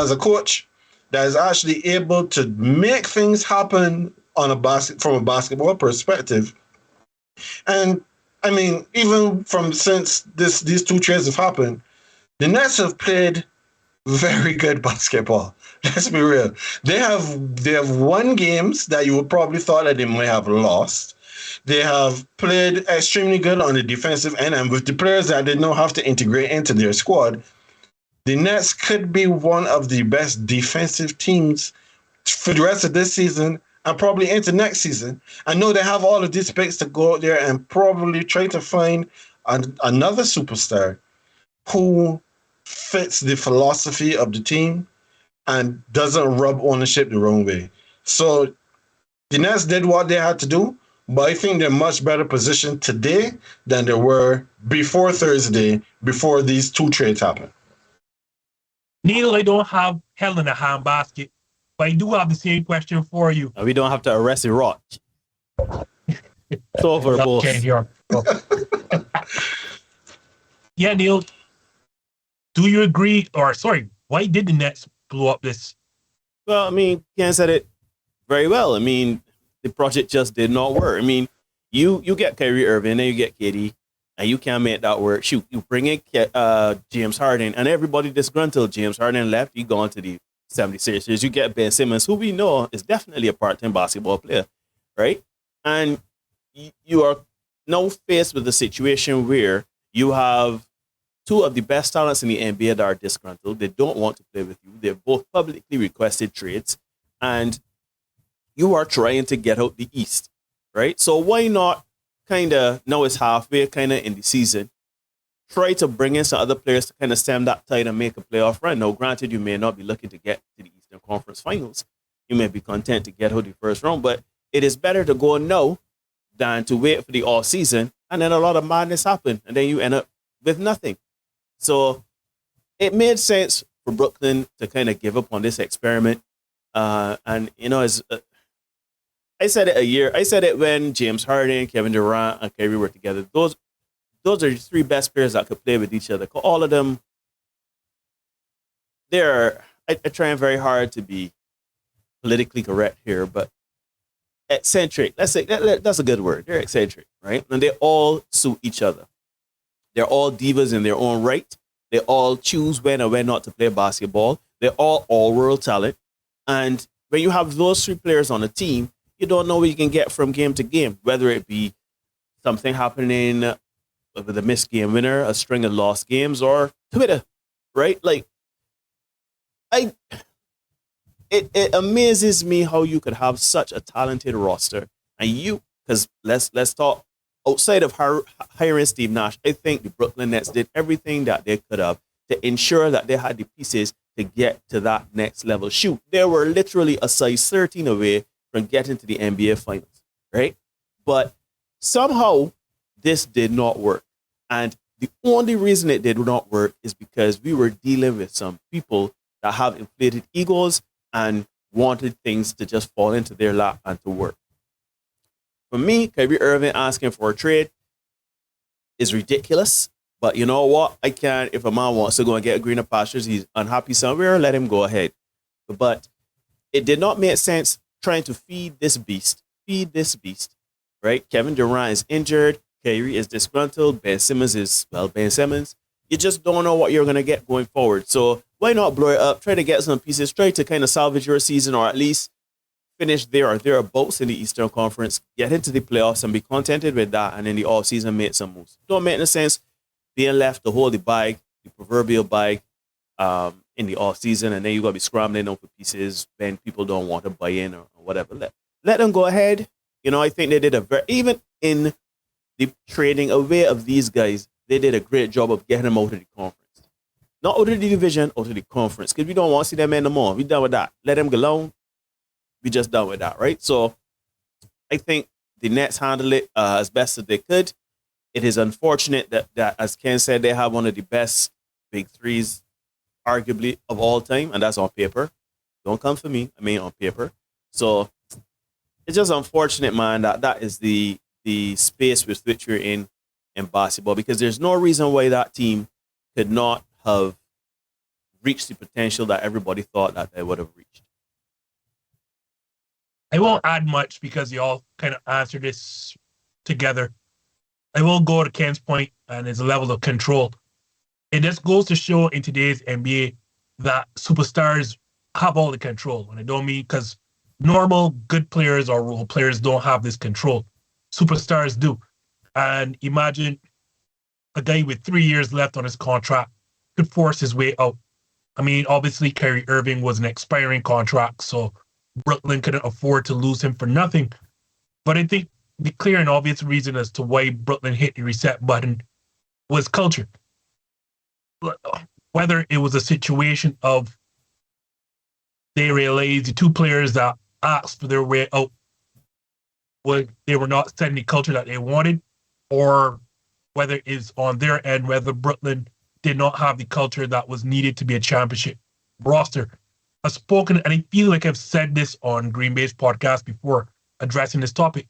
that is actually able to make things happen from a basketball perspective. And I mean, even since these two trades have happened, the Nets have played very good basketball. Let's be real. They have won games that you would probably thought that they might have lost. They have played extremely good on the defensive end, and with the players that they now have to integrate into their squad, the Nets could be one of the best defensive teams for the rest of this season and probably into next season. I know they have all of these picks to go out there and probably try to find another superstar who fits the philosophy of the team and doesn't rub ownership the wrong way. So the Nets did what they had to do, but I think they're much better positioned today than they were before Thursday, before these two trades happened. Neil, I don't have hell in a handbasket, but I do have the same question for you. We don't have to arrest the rot. It's over, boss. Yeah, Neil, do you agree, why did the Nets blow up this? Well, I mean, Ken said it very well. I mean, the project just did not work. I mean, you get Kyrie Irving and you get KD, and you can't make that work. Shoot, you bring in James Harden, and everybody disgruntled. James Harden left, he gone to the 76ers. You get Ben Simmons, who we know is definitely a part-time basketball player, right? And you are now faced with a situation where you have two of the best talents in the NBA that are disgruntled. They don't want to play with you. They've both publicly requested trades, and you are trying to get out the East, right? So why not now it's halfway in the season, try to bring in some other players to kind of stem that tide and make a playoff run. Now, granted, you may not be looking to get to the Eastern Conference Finals. You may be content to get out the first round, but it is better to go now than to wait for the off season and then a lot of madness happen and then you end up with nothing. So it made sense for Brooklyn to kind of give up on this experiment. And, as I said it when James Harden, Kevin Durant, and Kyrie were together. Those are the three best players that could play with each other. All of them, they're trying very hard to be politically correct here, but eccentric. Let's say that's a good word. They're eccentric, right? And they all suit each other. They're all divas in their own right. They all choose when and when not to play basketball. They're all world talent. And when you have those three players on a team, you don't know what you can get from game to game, whether it be something happening with a missed game winner, a string of lost games, or Twitter, right? Like, it amazes me how you could have such a talented roster, and because let's talk outside of hiring Steve Nash. I think the Brooklyn Nets did everything that they could have to ensure that they had the pieces to get to that next level. Shoot, they were literally a size 13 away from getting to the NBA Finals, right? But somehow this did not work. And the only reason it did not work is because we were dealing with some people that have inflated egos and wanted things to just fall into their lap and to work. For me, Kyrie Irving asking for a trade is ridiculous. But you know what? If a man wants to go and get greener pastures, he's unhappy somewhere, let him go ahead. But it did not make sense trying to feed this beast, right? Kevin Durant is injured. Kyrie is disgruntled. Ben Simmons is, Ben Simmons. You just don't know what you're going to get going forward. So why not blow it up? Try to get some pieces. Try to kind of salvage your season or at least finish there or thereabouts in the Eastern Conference, get into the playoffs and be contented with that, and in the offseason make some moves. Don't make any sense being left to hold the bag, the proverbial bag, in the offseason, and then you're going to be scrambling over pieces when people don't want to buy in or whatever. Let them go ahead. I think they did even in the trading away of these guys, they did a great job of getting them out of the conference. Not out of the division, out of the conference, because we don't want to see them anymore. We're done with that. Let them go alone. We just done with that, right? So I think the Nets handled it as best as they could. It is unfortunate that, as Ken said, they have one of the best big threes, arguably, of all time, and that's on paper. Don't come for me. I mean, on paper. So it's just unfortunate, man, that is the space with which we're in basketball, because there's no reason why that team could not have reached the potential that everybody thought that they would have reached. I won't add much because you all kind of answered this together. I will go to Ken's point and his level of control. It just goes to show in today's NBA that superstars have all the control. And I don't mean because normal good players or role players don't have this control. Superstars do. And imagine a guy with 3 years left on his contract could force his way out. I mean, obviously, Kyrie Irving was an expiring contract, so Brooklyn couldn't afford to lose him for nothing. But I think the clear and obvious reason as to why Brooklyn hit the reset button was culture. Whether it was a situation of they realized the two players that asked for their way out, they were not setting the culture that they wanted, or whether it's on their end, whether Brooklyn did not have the culture that was needed to be a championship roster. I've spoken, and I feel like I've said this on GreenBaje Podcast before addressing this topic.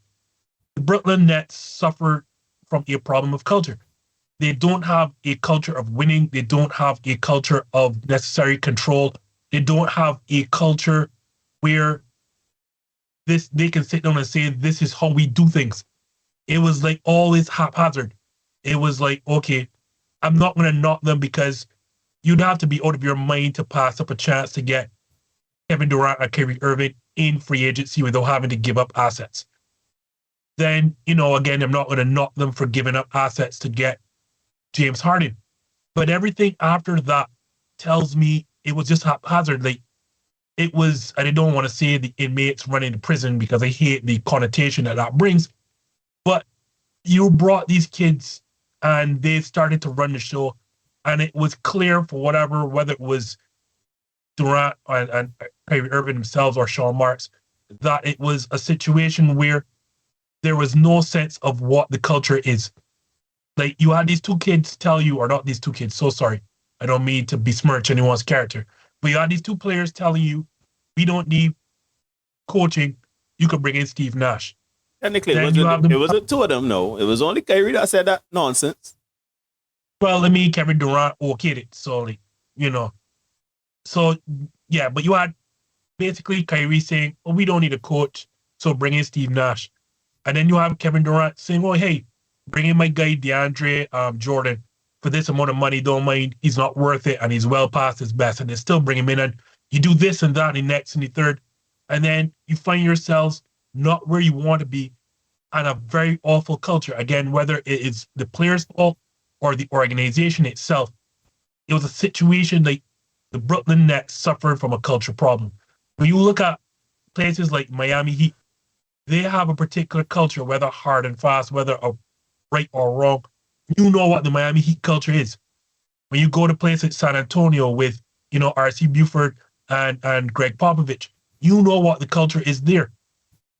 The Brooklyn Nets suffered from a problem of culture. They don't have a culture of winning. They don't have a culture of necessary control. They don't have a culture where they can sit down and say, this is how we do things. It was like always haphazard. It was like, okay, I'm not going to knock them because you'd have to be out of your mind to pass up a chance to get Kevin Durant or Kyrie Irving in free agency without having to give up assets. Then, again, I'm not going to knock them for giving up assets to get James Harden. But everything after that tells me it was just haphazard. Like, it was, and I don't want to say the inmates running to prison because I hate the connotation that brings, but you brought these kids and they started to run the show, and it was clear for whether it was Durant and Kyrie Irving themselves or Sean Marks, that it was a situation where there was no sense of what the culture is. Like, you had these two kids tell you, or not these two kids, so sorry, I don't mean to besmirch anyone's character, but you had these two players telling you, we don't need coaching, you can bring in Steve Nash. Technically, it wasn't two of them, no. It was only Kyrie that said that nonsense. Well, Kevin Durant okayed it, so, So, yeah, but you had basically Kyrie saying, oh, we don't need a coach, so bring in Steve Nash. And then you have Kevin Durant saying, oh, hey, bring in my guy Deandre Jordan for this amount of money, don't mind, he's not worth it, and he's well past his best, and they still bring him in, and you do this and that, and the next and the third, and then you find yourselves not where you want to be, and a very awful culture. Again, whether it is the players' fault or the organization itself, it was a situation like the Brooklyn Nets suffered from a culture problem. When you look at places like Miami Heat, they have a particular culture, whether hard and fast, whether right or wrong. You know what the Miami Heat culture is. When you go to places like San Antonio with, R.C. Buford and Greg Popovich, you know what the culture is there.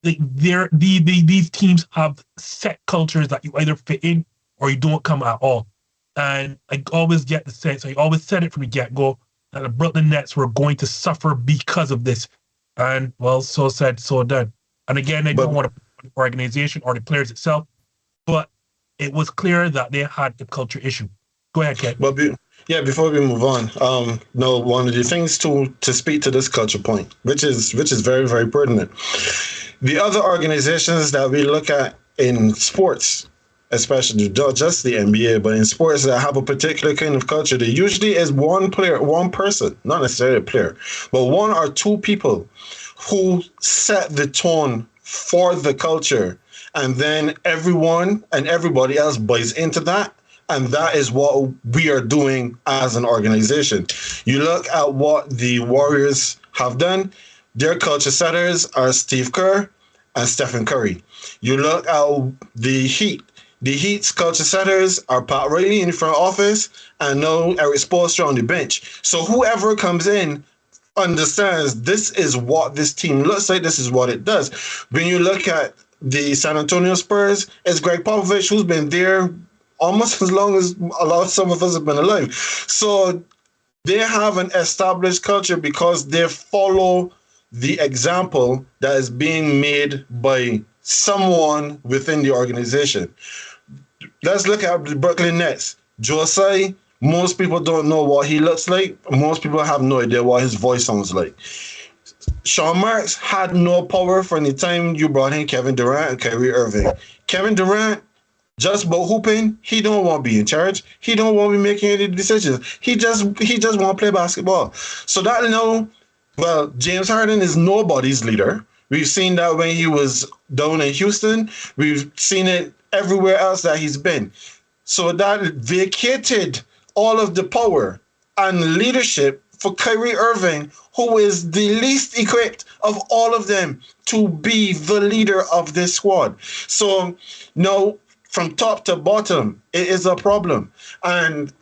These teams have set cultures that you either fit in or you don't come at all. And I always get the sense, I always said it from the get-go, that the Brooklyn Nets were going to suffer because of this. And, well, so said, so done. And again, I don't want to put the organization or the players itself, but it was clear that they had a culture issue. Go ahead, Ken. Well, before we move on, one of the things to speak to this culture point, which is very, very pertinent. The other organizations that we look at in sports, especially not just the NBA, but in sports that have a particular kind of culture, there usually is one person, not necessarily a player, but one or two people who set the tone for the culture. And then everyone and everybody else buys into that. And that is what we are doing as an organization. You look at what the Warriors have done. Their culture setters are Steve Kerr and Stephen Curry. You look at the Heat. The Heat's culture setters are Pat Riley in the front office and now Eric Spoelstra on the bench. So whoever comes in understands this is what this team looks like. This is what it does. When you look at the San Antonio Spurs, it's Greg Popovich who's been there almost as long as some of us have been alive. So they have an established culture because they follow the example that is being made by someone within the organization. Let's look at the Brooklyn Nets. Josai, most people don't know what he looks like. Most people have no idea what his voice sounds like. Sean Marks had no power from the time you brought in Kevin Durant and Kyrie Irving. Kevin Durant, just about hooping, he don't want to be in charge. He don't want to be making any decisions. He just want to play basketball. So that well, James Harden is nobody's leader. We've seen that when he was down in Houston. We've seen it everywhere else that he's been. So that vacated all of the power and leadership for Kyrie Irving, who is the least equipped of all of them to be the leader of this squad. So now, from top to bottom, it is a problem. And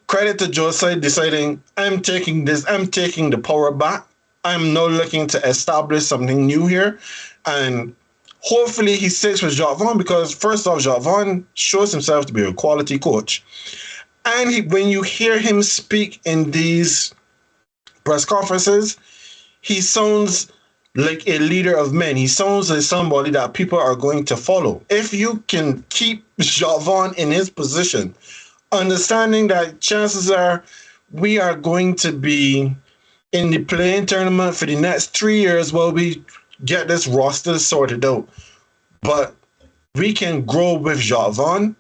credit to Josai deciding, I'm taking the power back. I'm now looking to establish something new here. And hopefully he sticks with Jacques Vaughn because, first off, Jacques Vaughn shows himself to be a quality coach. And when you hear him speak in these press conferences, he sounds like a leader of men. He sounds like somebody that people are going to follow. If you can keep Jacques Vaughn in his position, understanding that chances are we are going to be in the play-in tournament for the next 3 years while we get this roster sorted out. But we can grow with Jacques Vaughn.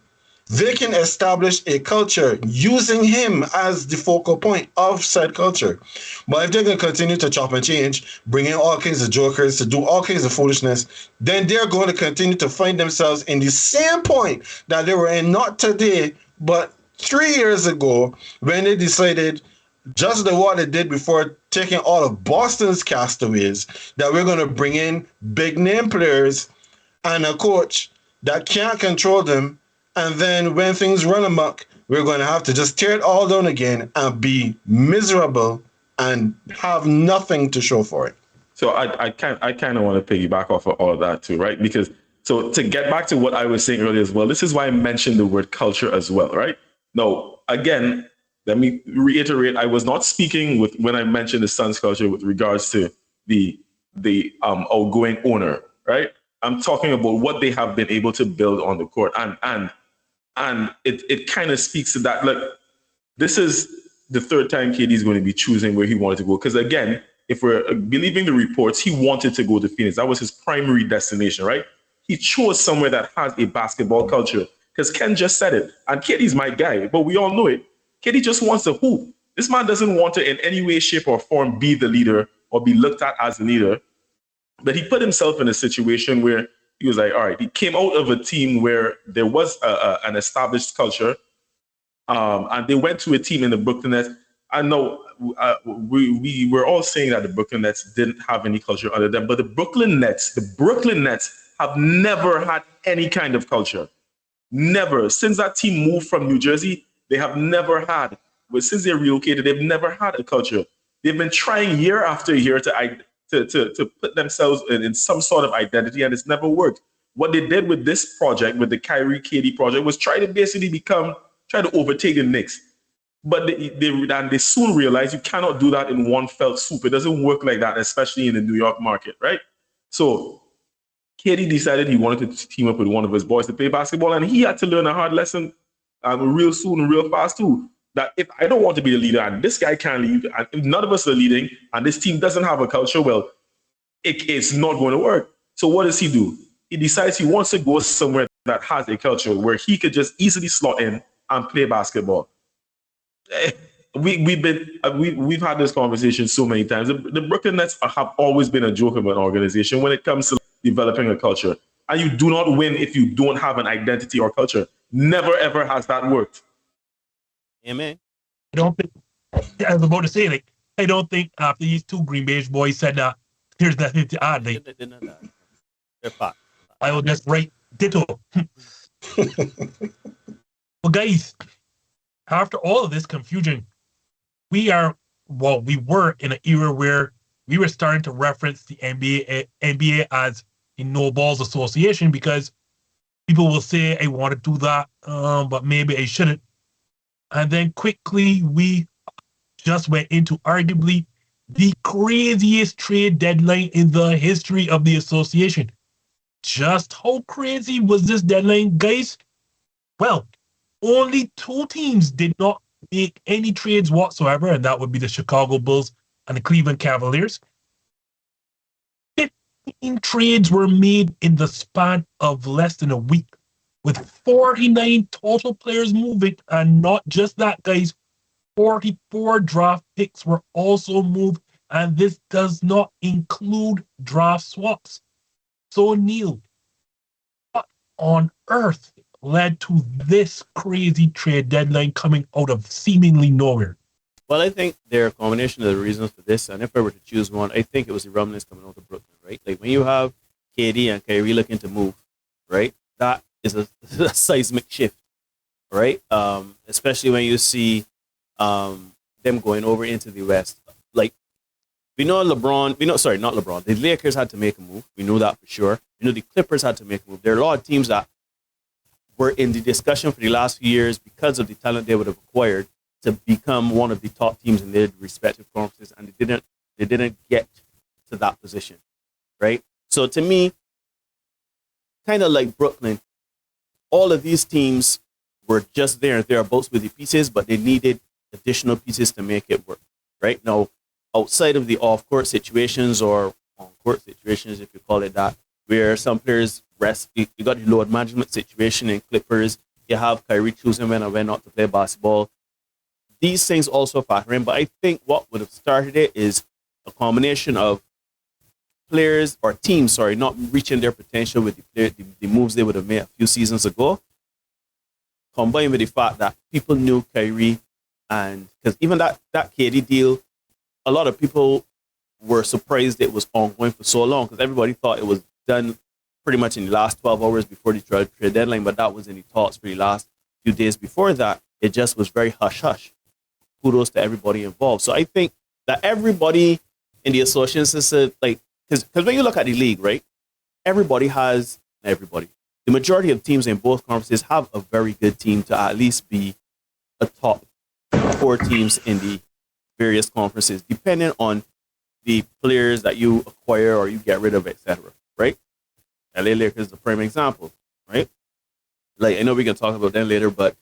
They can establish a culture using him as the focal point of said culture. But if they're going to continue to chop and change, bring in all kinds of jokers to do all kinds of foolishness, then they're going to continue to find themselves in the same point that they were in, not today, but 3 years ago, when they decided, just like what they did before taking all of Boston's castaways, that we're going to bring in big name players and a coach that can't control them. And then when things run amok, we're going to have to just tear it all down again and be miserable and have nothing to show for it. So I kind of want to piggyback off of all of that too, right? Because so to get back to what I was saying earlier as well, this is why I mentioned the word culture as well, right? No, again, let me reiterate, I was not speaking with when I mentioned the Suns culture with regards to the outgoing owner, right? I'm talking about what they have been able to build on the court. And it kind of speaks to that. Look, this is the third time KD is going to be choosing where he wanted to go. Because again, if we're believing the reports, he wanted to go to Phoenix. That was his primary destination, right? He chose somewhere that has a basketball culture. Because Ken just said it. And KD's my guy, but we all know it. KD just wants to hoop. This man doesn't want to in any way, shape, or form be the leader or be looked at as the leader. But he put himself in a situation where he was like, all right, he came out of a team where there was an established culture. And they went to a team in the Brooklyn Nets. I know we were all saying that the Brooklyn Nets didn't have any culture under them, but the Brooklyn Nets have never had any kind of culture. Never. Since that team moved from New Jersey, they have never had, but since they relocated, they've never had a culture. They've been trying year after year to put themselves in some sort of identity, and it's never worked. What they did with this project, with the Kyrie KD project, was try to overtake the Knicks. But they soon realized you cannot do that in one fell swoop. It doesn't work like that, especially in the New York market, right? So KD decided he wanted to team up with one of his boys to play basketball, and he had to learn a hard lesson real soon and real fast too. That if I don't want to be the leader and this guy can't lead, and if none of us are leading, and this team doesn't have a culture, well, it's not going to work. So what does he do? He decides he wants to go somewhere that has a culture where he could just easily slot in and play basketball. we've had this conversation so many times. The Brooklyn Nets have always been a joke of an organization when it comes to developing a culture. And you do not win if you don't have an identity or culture. Never ever has that worked. Amen. I don't think, I was about to say, like, I don't think after these two Greenbaje boys said that there's nothing to add. Like, They're fine. I will just write ditto. Well, guys, after all of this confusion, we were in an era where we were starting to reference the NBA as a no balls association because people will say, I want to do that, but maybe I shouldn't. And then quickly, we just went into arguably the craziest trade deadline in the history of the association. Just how crazy was this deadline, guys? Well, only two teams did not make any trades whatsoever, and that would be the Chicago Bulls and the Cleveland Cavaliers. 15 trades were made in the span of less than a week, with 49 total players moving, and not just that, guys, 44 draft picks were also moved, and this does not include draft swaps. So, Neil, what on earth led to this crazy trade deadline coming out of seemingly nowhere? Well, I think there are a combination of the reasons for this, and if I were to choose one, I think it was the rumblings coming out of Brooklyn, right? Like when you have KD and Kyrie looking to move, right? That is a seismic shift, right? Especially when you see them going over into the West. Like not LeBron. The Lakers had to make a move. We know that for sure. We know the Clippers had to make a move. There are a lot of teams that were in the discussion for the last few years because of the talent they would have acquired to become one of the top teams in their respective conferences, and they didn't get to that position, right? So to me, kind of like Brooklyn, all of these teams were just there and thereabouts with the pieces, but they needed additional pieces to make it work, right? Now, outside of the off-court situations or on-court situations, if you call it that, where some players rest, you got the load management situation in Clippers, you have Kyrie choosing when and when not to play basketball. These things also factor in, but I think what would have started it is a combination of players or teams, not reaching their potential with the moves they would have made a few seasons ago, combined with the fact that people knew Kyrie, and because even that KD deal, a lot of people were surprised it was ongoing for so long because everybody thought it was done pretty much in the last 12 hours before the trade deadline, but that was in the talks for the last few days before that. It just was very hush-hush. Kudos to everybody involved. So I think that everybody in the association said, like, because when you look at the league, right, the majority of teams in both conferences have a very good team to at least be a top 4 teams in the various conferences, depending on the players that you acquire or you get rid of, etc. Right? LA Lakers is the prime example, right? Like, I know we can talk about them later, but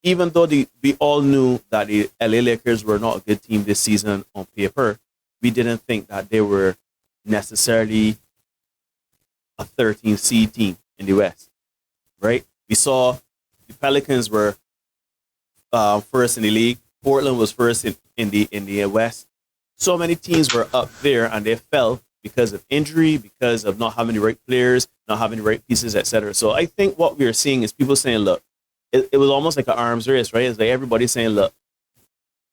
even though we all knew that the LA Lakers were not a good team this season on paper, we didn't think that they were necessarily a 13 seed team in the West, right? We saw the Pelicans were first in the league. Portland was first in the West. So many teams were up there and they fell because of injury, because of not having the right players, not having the right pieces, etc. So I think what we are seeing is people saying, look, it was almost like an arms race, right? It's like everybody saying, look,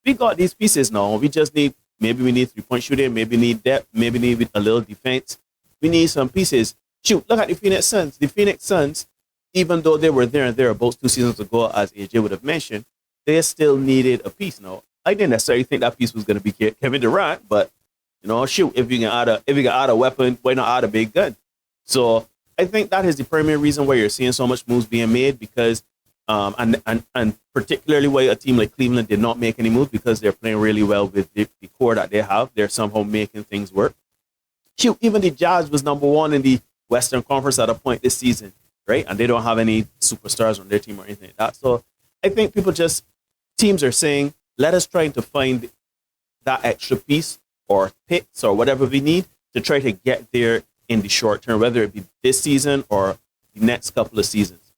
we got these pieces now. We just need, maybe we need 3-point shooting, maybe need depth, maybe need a little defense. We need some pieces. Shoot, look at the Phoenix Suns. The Phoenix Suns, even though they were there and thereabouts 2 seasons ago, as Ajay would have mentioned, they still needed a piece. Now, I didn't necessarily think that piece was going to be Kevin Durant, but shoot, if you can add a weapon, why not add a big gun? So I think that is the primary reason why you're seeing so much moves being made, because and particularly why a team like Cleveland did not make any moves, because they're playing really well with the core that they have. They're somehow making things work. Shoot, even the Jazz was number 1 in the Western Conference at a point this season, right? And they don't have any superstars on their team or anything like that. So I think teams are saying, let us try to find that extra piece or picks or whatever we need to try to get there in the short term, whether it be this season or the next couple of seasons.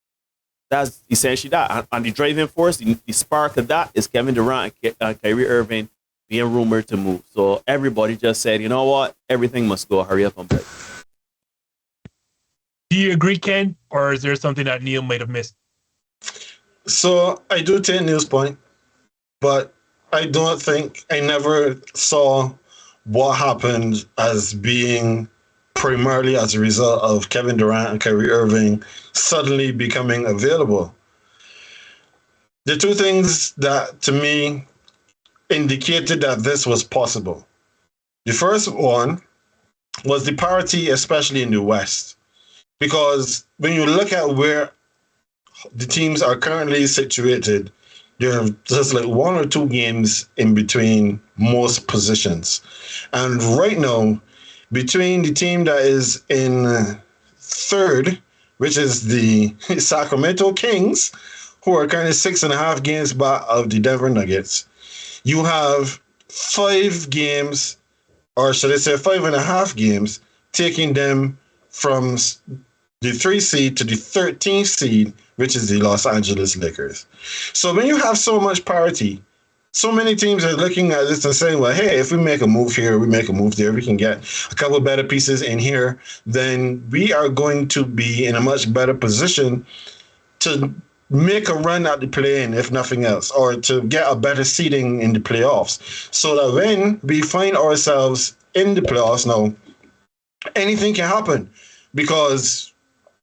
That's essentially that. And the driving force, the spark of that is Kevin Durant and Kyrie Irving being rumored to move. So everybody just said, you know what? Everything must go. Hurry up and play. Do you agree, Ken? Or is there something that Neil might have missed? So I do take Neil's point, but I never saw what happened as being primarily as a result of Kevin Durant and Kyrie Irving suddenly becoming available. The two things that to me indicated that this was possible. The first one was the parity, especially in the West. Because when you look at where the teams are currently situated, there are just like 1 or 2 games in between most positions. And right now, between the team that is in third, which is the Sacramento Kings, who are currently 6.5 games back of the Denver Nuggets, you have 5 games, or should I say 5.5 games, taking them from the 3 seed to the 13th seed, which is the Los Angeles Lakers. So when you have so much parity, so many teams are looking at this and saying, well, hey, if we make a move here, we make a move there, we can get a couple better pieces in here, then we are going to be in a much better position to make a run at the play-in, if nothing else, or to get a better seeding in the playoffs. So that when we find ourselves in the playoffs now, anything can happen. Because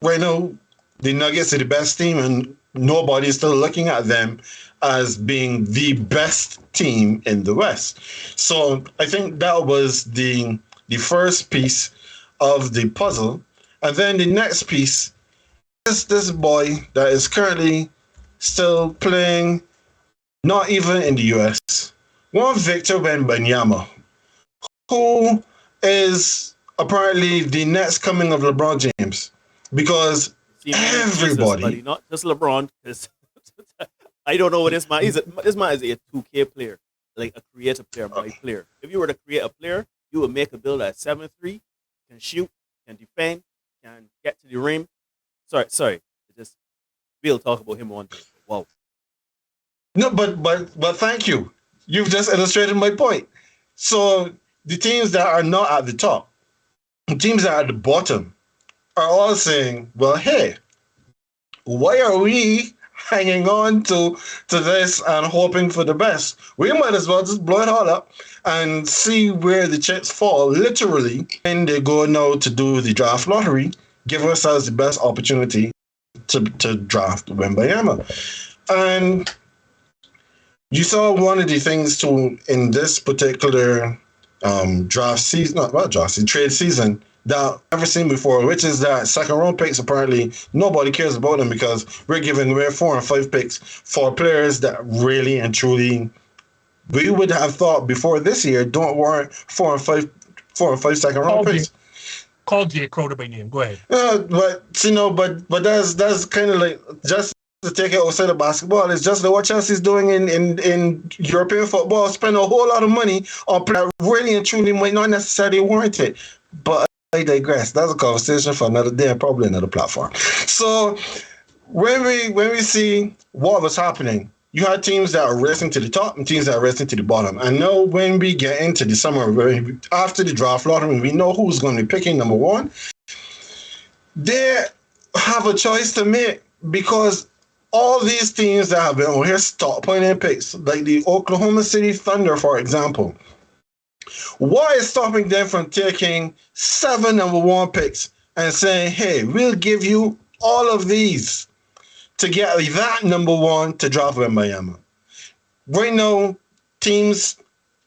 right now, the Nuggets are the best team, and nobody's still looking at them as being the best team in the West. So I think that was the first piece of the puzzle. And then the next piece is this boy that is currently still playing, not even in the US, one Victor Wembanyama, who is apparently the next coming of LeBron James. Because everybody, Jesus, not just LeBron, because I don't know what this man is. This man is a 2K player, like a creative player, my player. If you were to create a player, you would make a build at 7'3", can shoot, can defend, can get to the rim. Sorry. Just we'll talk about him one day. Wow. No, but thank you. You've just illustrated my point. So the teams that are not at the top, the teams that are at the bottom, are all saying, well, hey, why are we hanging on to this and hoping for the best? We might as well just blow it all up and see where the chips fall, literally. And they go now to do the draft lottery, give ourselves the best opportunity to draft Wembanyama. And you saw one of the things too in this particular trade season that I've never seen before, which is that second round picks, apparently nobody cares about them because we're giving away 4 and 5 picks for players that really and truly we would have thought before this year don't warrant 4 and 5 second round picks. Call Jay Crowder by name. Go ahead. But that's kind of like just to take it outside of basketball. It's just like what Chelsea's doing in European football, spend a whole lot of money on players that really and truly might not necessarily warrant it. But I digress. That's a conversation for another day and probably another platform. So when we see what was happening, you had teams that are racing to the top and teams that are racing to the bottom. And now when we get into the summer, after the draft lottery, we know who's going to be picking number 1. They have a choice to make because all these teams that have been on here stockpiling picks, like the Oklahoma City Thunder, for example, what is stopping them from taking 7 number 1 picks and saying, hey, we'll give you all of these to get that number 1 to draft Wembanyama? Right now, teams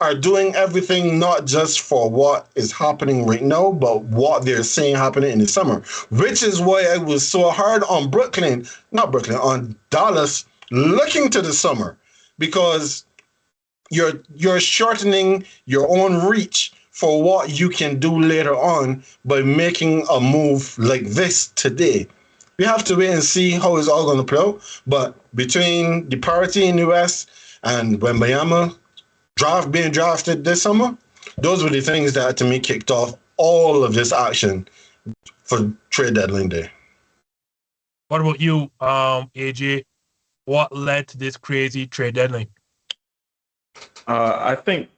are doing everything not just for what is happening right now, but what they're seeing happening in the summer, which is why I was so hard on on Dallas looking to the summer, because you're shortening your own reach for what you can do later on by making a move like this today. We have to wait and see how it's all going to play out. But between the parity in the West and Wembanyama being drafted this summer, those were the things that to me kicked off all of this action for trade deadline day. What about you, AJ? What led to this crazy trade deadline? I think,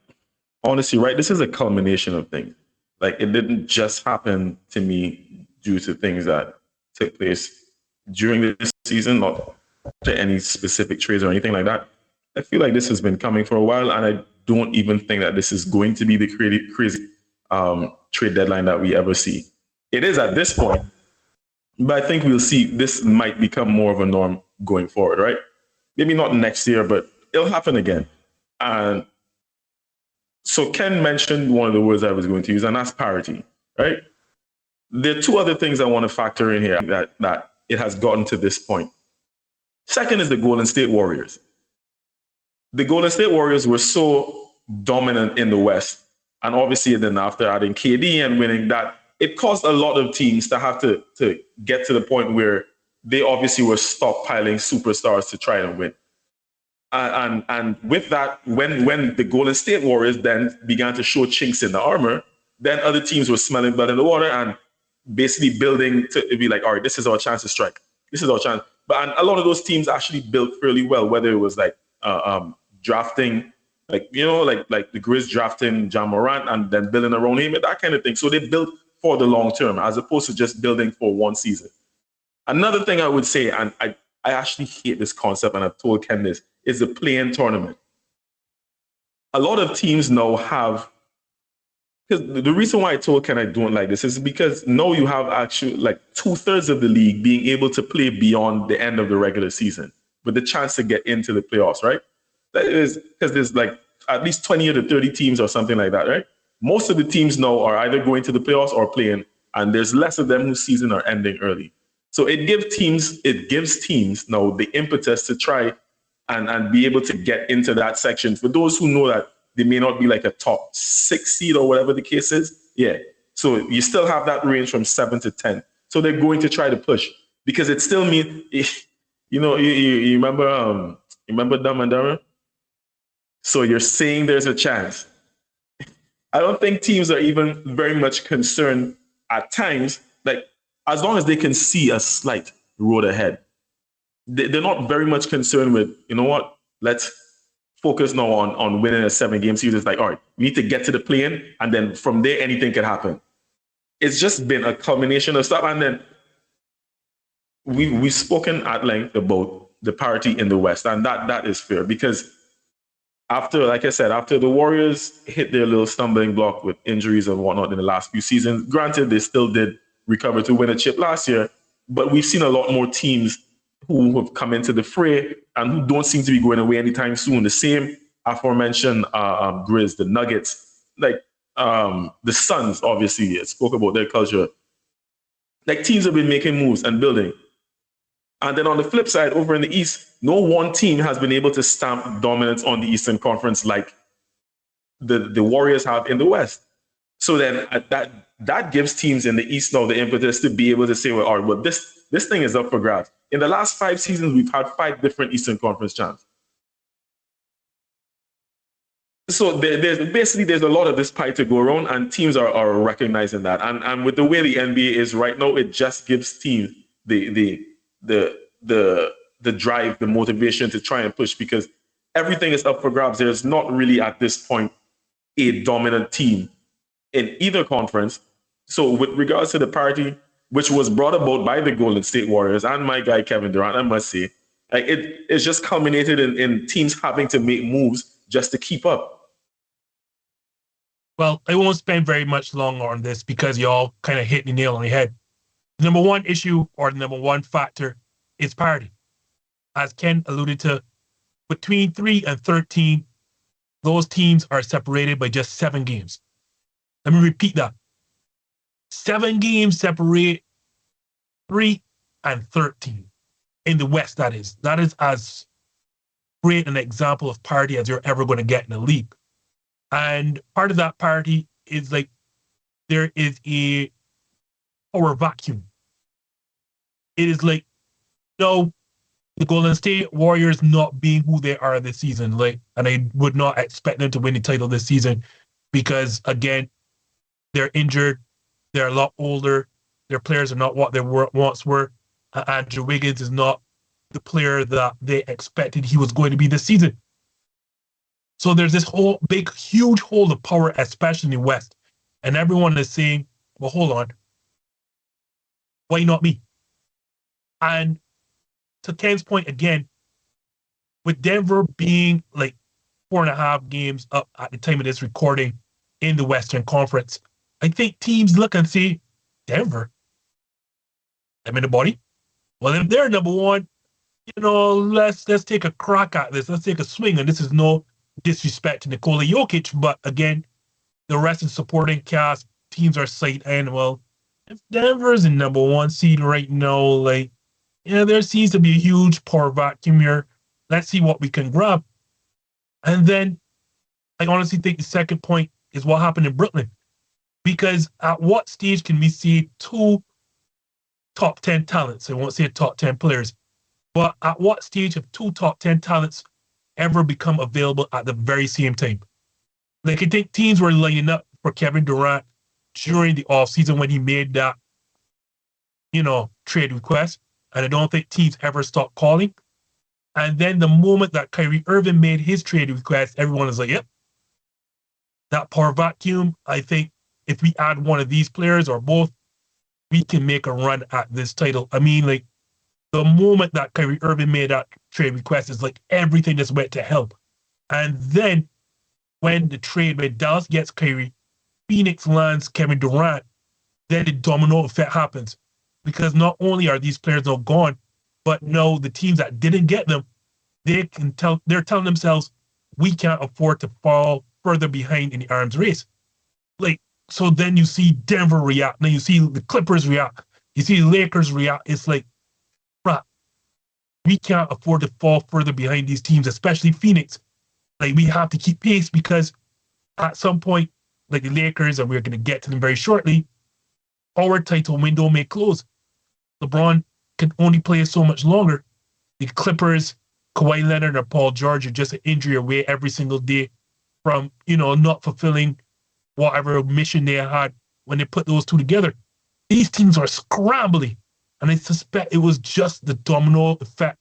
honestly, right, this is a culmination of things. Like, it didn't just happen to me due to things that took place during this season, not to any specific trades or anything like that. I feel like this has been coming for a while, and I don't even think that this is going to be the crazy trade deadline that we ever see. It is at this point, but I think we'll see this might become more of a norm going forward, right? Maybe not next year, but it'll happen again. And so Ken mentioned one of the words I was going to use, and that's parity, right? There are two other things I want to factor in here that it has gotten to this point. Second is the Golden State Warriors. The Golden State Warriors were so dominant in the West, and obviously then after adding KD and winning that, it caused a lot of teams to have to get to the point where they obviously were stockpiling superstars to try and win. And with that, when the Golden State Warriors then began to show chinks in the armor, then other teams were smelling blood in the water and basically building to be like, all right, this is our chance to strike. This is our chance. And a lot of those teams actually built fairly well, whether it was like drafting, like the Grizz drafting John Morant and then building around him, that kind of thing. So they built for the long term as opposed to just building for one season. Another thing I would say, and I actually hate this concept, and I've told Ken this, is the play-in tournament. A lot of teams now have, because the reason why I told Ken I don't like this is because now you have actually like 2/3 of the league being able to play beyond the end of the regular season with the chance to get into the playoffs, right? That is because there's like at least 20 to 30 teams or something like that, right? Most of the teams now are either going to the playoffs or playing, and there's less of them whose season are ending early. So it gives teams now the impetus to try and be able to get into that section. For those who know that they may not be like a top 6 seed or whatever the case is, yeah. So you still have that range from 7 to 10. So they're going to try to push because it still means, you remember Dumb and Dumber? So you're saying there's a chance. I don't think teams are even very much concerned at times, like as long as they can see a slight road ahead. They're not very much concerned with, you know what, let's focus now on winning a 7-game series. It's like, all right, we need to get to the play-in, and then from there, anything can happen. It's just been a culmination of stuff. And then we've spoken at length about the parity in the West, and that is fair because after, like I said, after the Warriors hit their little stumbling block with injuries and whatnot in the last few seasons, granted, they still did recover to win a chip last year, but we've seen a lot more teams who have come into the fray and who don't seem to be going away anytime soon. The same aforementioned Grizz, the Nuggets, like the Suns, obviously, spoke about their culture. Like teams have been making moves and building. And then on the flip side, over in the East, no one team has been able to stamp dominance on the Eastern Conference like the Warriors have in the West. So then that gives teams in the East now the impetus to be able to say, well, all right, well, this thing is up for grabs. In the last 5 seasons, we've had 5 different Eastern Conference champs. So there's a lot of this pie to go around, and teams are recognizing that. And with the way the NBA is right now, it just gives teams the drive, the motivation to try and push because everything is up for grabs. There's not really at this point a dominant team in either conference. So with regards to the parity, which was brought about by the Golden State Warriors and my guy Kevin Durant, I must say, like it's just culminated in teams having to make moves just to keep up. Well, I won't spend very much longer on this because y'all kind of hit the nail on the head. The number one issue or the number one factor is parity. As Ken alluded to, between 3 and 13, those teams are separated by just 7 games. Let me repeat that. 7 games separate 3 and 13. In the West, that is. That is as great an example of parity as you're ever going to get in the league. And part of that parity is like there is a power vacuum. It is like, no, the Golden State Warriors not being who they are this season, like, and I would not expect them to win the title this season because, again, they're injured, they're a lot older, their players are not what they once were. Andrew Wiggins is not the player that they expected he was going to be this season. So there's this whole big, huge hole of power, especially in the West. And everyone is saying, well, hold on. Why not me? And to Ken's point again, with Denver being like 4.5 games up at the time of this recording in the Western Conference, I think teams look and say, Denver, I'm in the body. Well, if they're number one, let's take a crack at this. Let's take a swing. And this is no disrespect to Nikola Jokic, but again, the rest of the supporting cast, teams are sight and well, if Denver's in number one seed right now, there seems to be a huge power vacuum here. Let's see what we can grab. And then I honestly think the second point is what happened in Brooklyn. Because at what stage can we see two top 10 talents? I won't say top 10 players, but at what stage have two top 10 talents ever become available at the very same time? I think teams were lining up for Kevin Durant during the offseason when he made that, trade request. And I don't think teams ever stopped calling. And then the moment that Kyrie Irving made his trade request, everyone is like, yep. That power vacuum, I think if we add one of these players or both, we can make a run at this title. I mean, the moment that Kyrie Irving made that trade request is everything just went to hell. And then when Dallas gets Kyrie, Phoenix lands Kevin Durant, then the domino effect happens. Because not only are these players now gone, but no, the teams that didn't get them, they're telling themselves, we can't afford to fall further behind in the arms race. So then you see Denver react, then you see the Clippers react, you see the Lakers react. It's bruh, we can't afford to fall further behind these teams, especially Phoenix. We have to keep pace because at some point, the Lakers, and we're going to get to them very shortly, our title window may close. LeBron can only play so much longer. The Clippers, Kawhi Leonard or Paul George are just an injury away every single day from, not fulfilling whatever mission they had when they put those two together. These teams are scrambling. And I suspect it was just the domino effect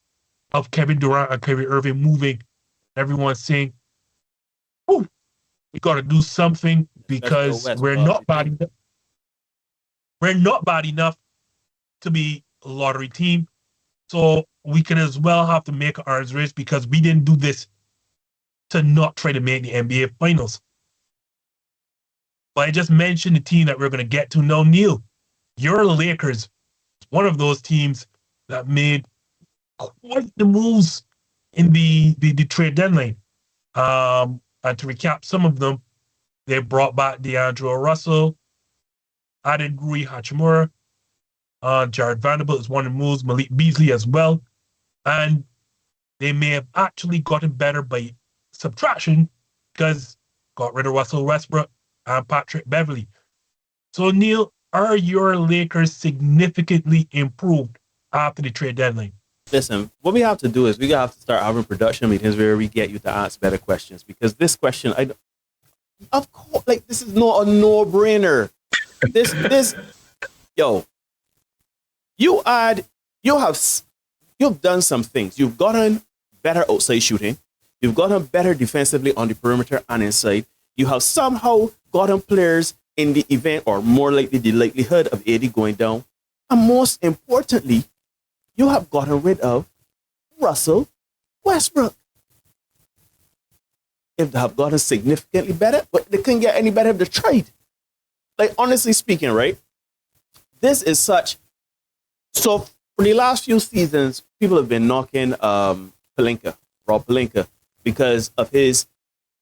of Kevin Durant and Kyrie Irving moving. Everyone's saying, oh, we got to do something because we're not bad enough. We're not bad enough to be a lottery team. So we can as well have to make an arms race because we didn't do this to not try to make the NBA Finals. But I just mentioned the team that we're going to get to now. Neil, your Lakers, one of those teams that made quite the moves in the trade deadline. And to recap some of them, they brought back Deandre Russell, added Rui Hachimura, Jared Vanderbilt is one of the moves, Malik Beasley as well. And they may have actually gotten better by subtraction because got rid of Russell Westbrook and Patrick Beverley. So, Neil, are your Lakers significantly improved after the trade deadline? Listen, what we have to do is we have to start having production meetings where we get you to ask better questions because this question, of course, this is not a no-brainer. You've done some things. You've gotten better outside shooting. You've gotten better defensively on the perimeter and inside. You have somehow gotten players in the event or more likely the likelihood of AD going down. And most importantly, you have gotten rid of Russell Westbrook. If they have gotten significantly better, but they couldn't get any better if they tried. Honestly speaking, right? This is such. So for the last few seasons, people have been knocking Rob Pelinka, because of his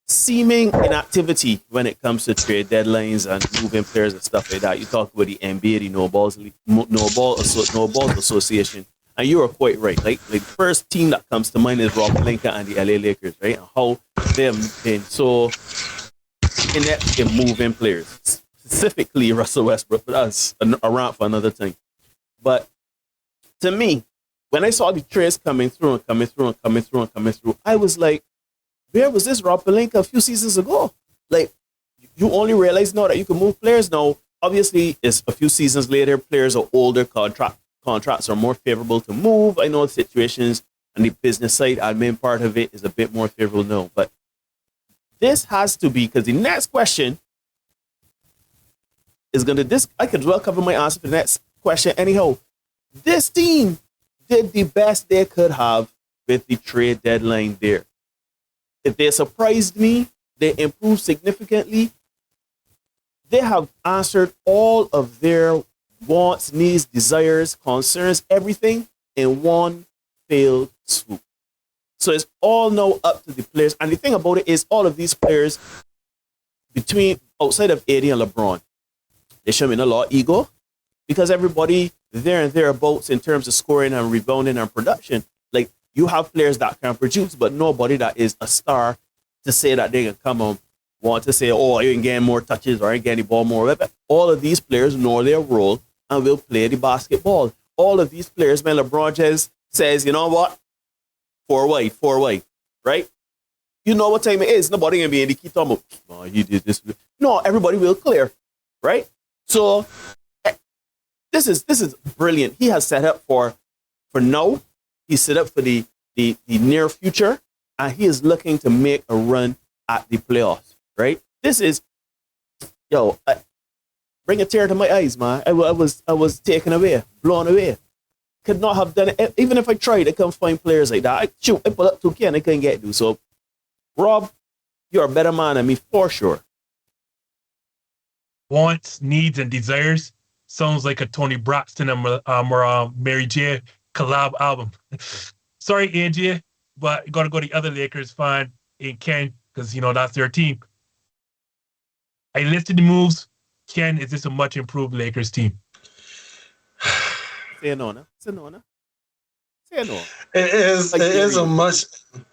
seeming inactivity when it comes to trade deadlines and moving players and stuff like that. You talk about the NBA, the No Balls Association, and you are quite right. The first team that comes to mind is Rob Pelinka and the LA Lakers, right? And how they have been so inept in moving players, specifically Russell Westbrook, but that's a rant for another time. But to me, when I saw the trades coming through, I was like, where was this Rob Pelinka a few seasons ago? You only realize now that you can move players now. Obviously, it's a few seasons later, players are older, contract contracts are more favorable to move. I know situations on the business side, admin part of it is a bit more favorable now. But this has to be, because the next question is going to, this, I could well cover my answer for the next question anyhow. This team did the best they could have with the trade deadline there. If they surprised me, they improved significantly. They have answered all of their wants, needs, desires, concerns, everything in one fell swoop. So it's all now up to the players. And the thing about it is all of these players between outside of AD and LeBron, they show me a lot of ego because everybody there and thereabouts in terms of scoring and rebounding and production, like you have players that can produce, but nobody that is a star to say that they can come and want to say, oh, you ain't getting more touches or I ain't getting the ball more. All of these players know their role and will play the basketball. All of these players, man, LeBron just says, you know what? 4-way, right? You know what time it is. Nobody gonna be in the key talking about, oh, you did this. No, everybody will clear, right? So this is brilliant. He has set up for now. He's set up for the near future, and he is looking to make a run at the playoffs, right? This is, bring a tear to my eyes, man. I was taken away, blown away. Could not have done it. Even if I tried, I couldn't find players like that. I put up 2K and I couldn't get to. So, Rob, you're a better man than me for sure. Wants, needs, and desires sounds like a Tony Braxton or Mary J collab album. Sorry, AJ, but you got to go to the other Lakers fan in Ken because, that's their team. I listed the moves. Ken, is this a much improved Lakers team? Say no. Say no. It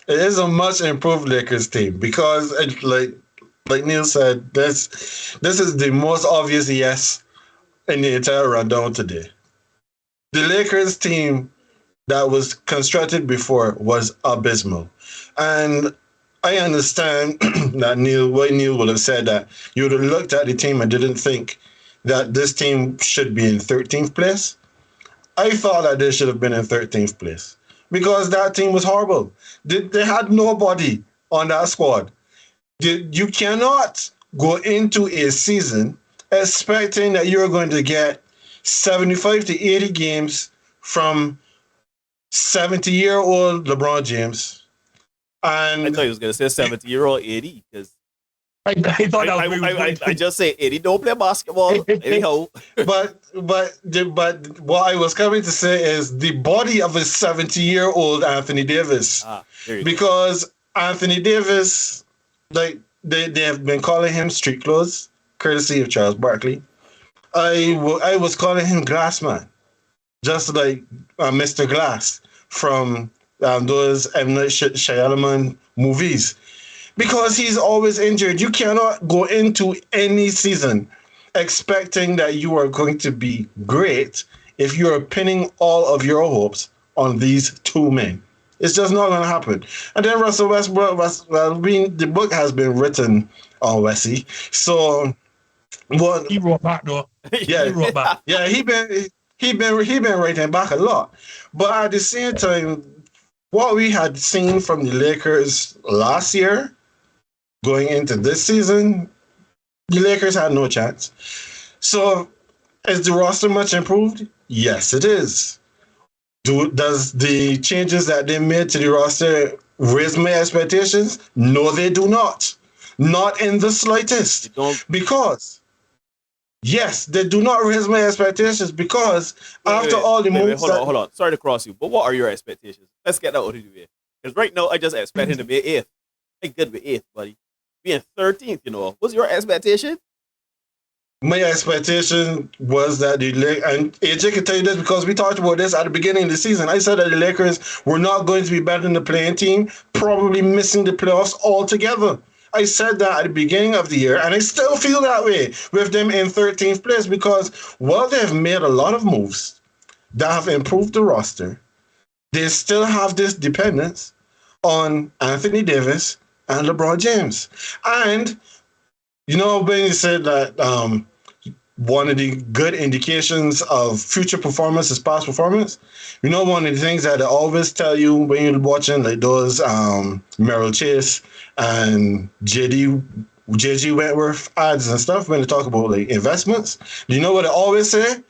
is a much improved Lakers team because like Neil said, this is the most obvious yes in the entire rundown today. The Lakers team that was constructed before was abysmal. And I understand that Neil would have said that you would have looked at the team and didn't think that this team should be in 13th place. I thought that they should have been in 13th place because that team was horrible. They had nobody on that squad. You cannot go into a season expecting that you're going to get 75 to 80 games from 70-year-old LeBron James. And I thought he was going to say 70-year-old 80 because I thought that was I just say 80 don't play basketball. Anyhow. But what I was coming to say is the body of a 70-year-old Anthony Davis. Because Anthony Davis, like they have been calling him street clothes, courtesy of Charles Barkley. I was calling him Glass Man, just like Mr. Glass from those M. Night Shyamalan movies. Because he's always injured. You cannot go into any season expecting that you are going to be great if you are pinning all of your hopes on these two men. It's just not going to happen. And then Russell Westbrook, the book has been written on Wessie. So what he wrote back though. Yeah, he wrote back. Yeah, he been writing back a lot. But at the same time, what we had seen from the Lakers last year going into this season, the Lakers had no chance. So is the roster much improved? Yes, it is. Does the changes that they made to the roster raise my expectations? No, they do not. Not in the slightest. Because, yes, they do not raise my expectations because after all the moves... Hold on. Sorry to cross you, but what are your expectations? Let's get that out of the way. Because right now, I just expect him to be 8th. I'm good with 8th, buddy. Being 13th, what's your expectation? My expectation was that and AJ can tell you this because we talked about this at the beginning of the season. I said that the Lakers were not going to be better than the playing team, probably missing the playoffs altogether. I said that at the beginning of the year, and I still feel that way with them in 13th place because while they've made a lot of moves that have improved the roster, they still have this dependence on Anthony Davis and LeBron James. And, when you said that one of the good indications of future performance is past performance. You know, one of the things that I always tell you when you're watching like those Merrill Chase and JG Wentworth ads and stuff when they talk about like investments. Do you know what I always say?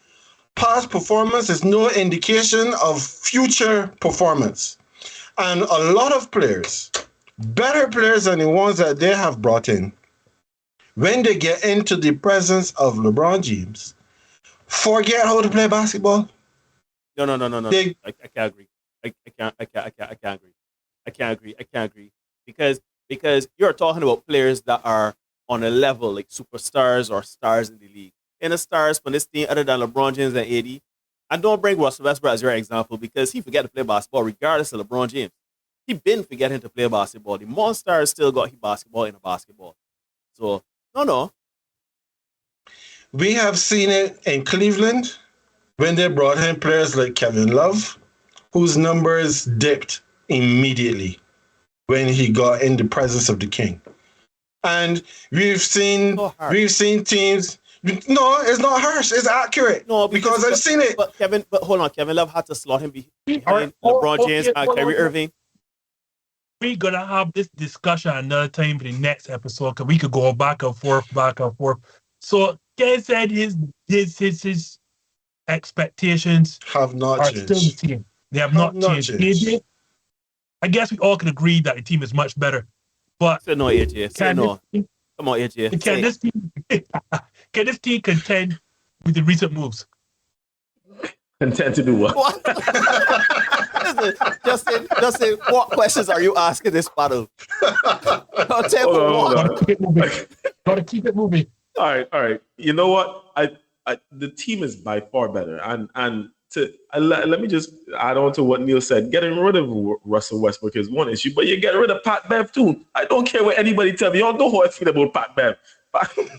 Past performance is no indication of future performance. And a lot of players, better players than the ones that they have brought in, when they get into the presence of LeBron James, forget how to play basketball. No. I can't agree. I can't agree. I can't agree. Because you're talking about players that are on a level like superstars or stars in the league. And the stars for this team other than LeBron James and AD. And don't bring Russell Westbrook as your example because he forget to play basketball regardless of LeBron James. He been forgetting to play basketball. The Monsters still got his basketball in a basketball. So, no. We have seen it in Cleveland when they brought in players like Kevin Love, whose numbers dipped immediately when he got in the presence of the king. And we've seen teams. No, it's not harsh. It's accurate. No, because I've seen it. But hold on. Kevin Love had to slot him behind LeBron James and Kyrie Irving. We're gonna have this discussion another time for the next episode because we could go back and forth. So Ken said his expectations have not are changed. still the same. They have not changed. I guess we all can agree that the team is much better. But say no, AJ. Say no. Come on, AJ. Can this team contend with the recent moves? Contend to do what? Listen, Justin, what questions are you asking this battle? Gotta keep it moving. All right. You know what? The team is by far better, and let me just add on to what Neil said. Getting rid of Russell Westbrook is one issue, but you get rid of Pat Bev too. I don't care what anybody tell me. Y'all know how I feel about Pat Bev.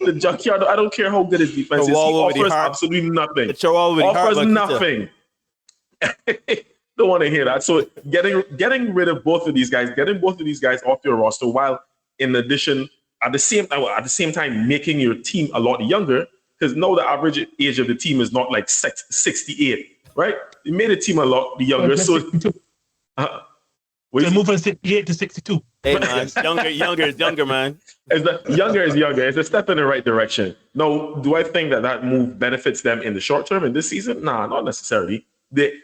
The junkyard, I don't care how good his defense is. He offers absolutely nothing. Offers nothing. Don't want to hear that. So getting rid of both of these guys, off your roster, while in addition, at the same time, making your team a lot younger, because now the average age of the team is not like 68, right? It made the team a lot younger. So move from 68 to 62. Hey man, younger is younger, man. Younger is younger. It's a step in the right direction. Now, do I think that move benefits them in the short term in this season? Nah, not necessarily. They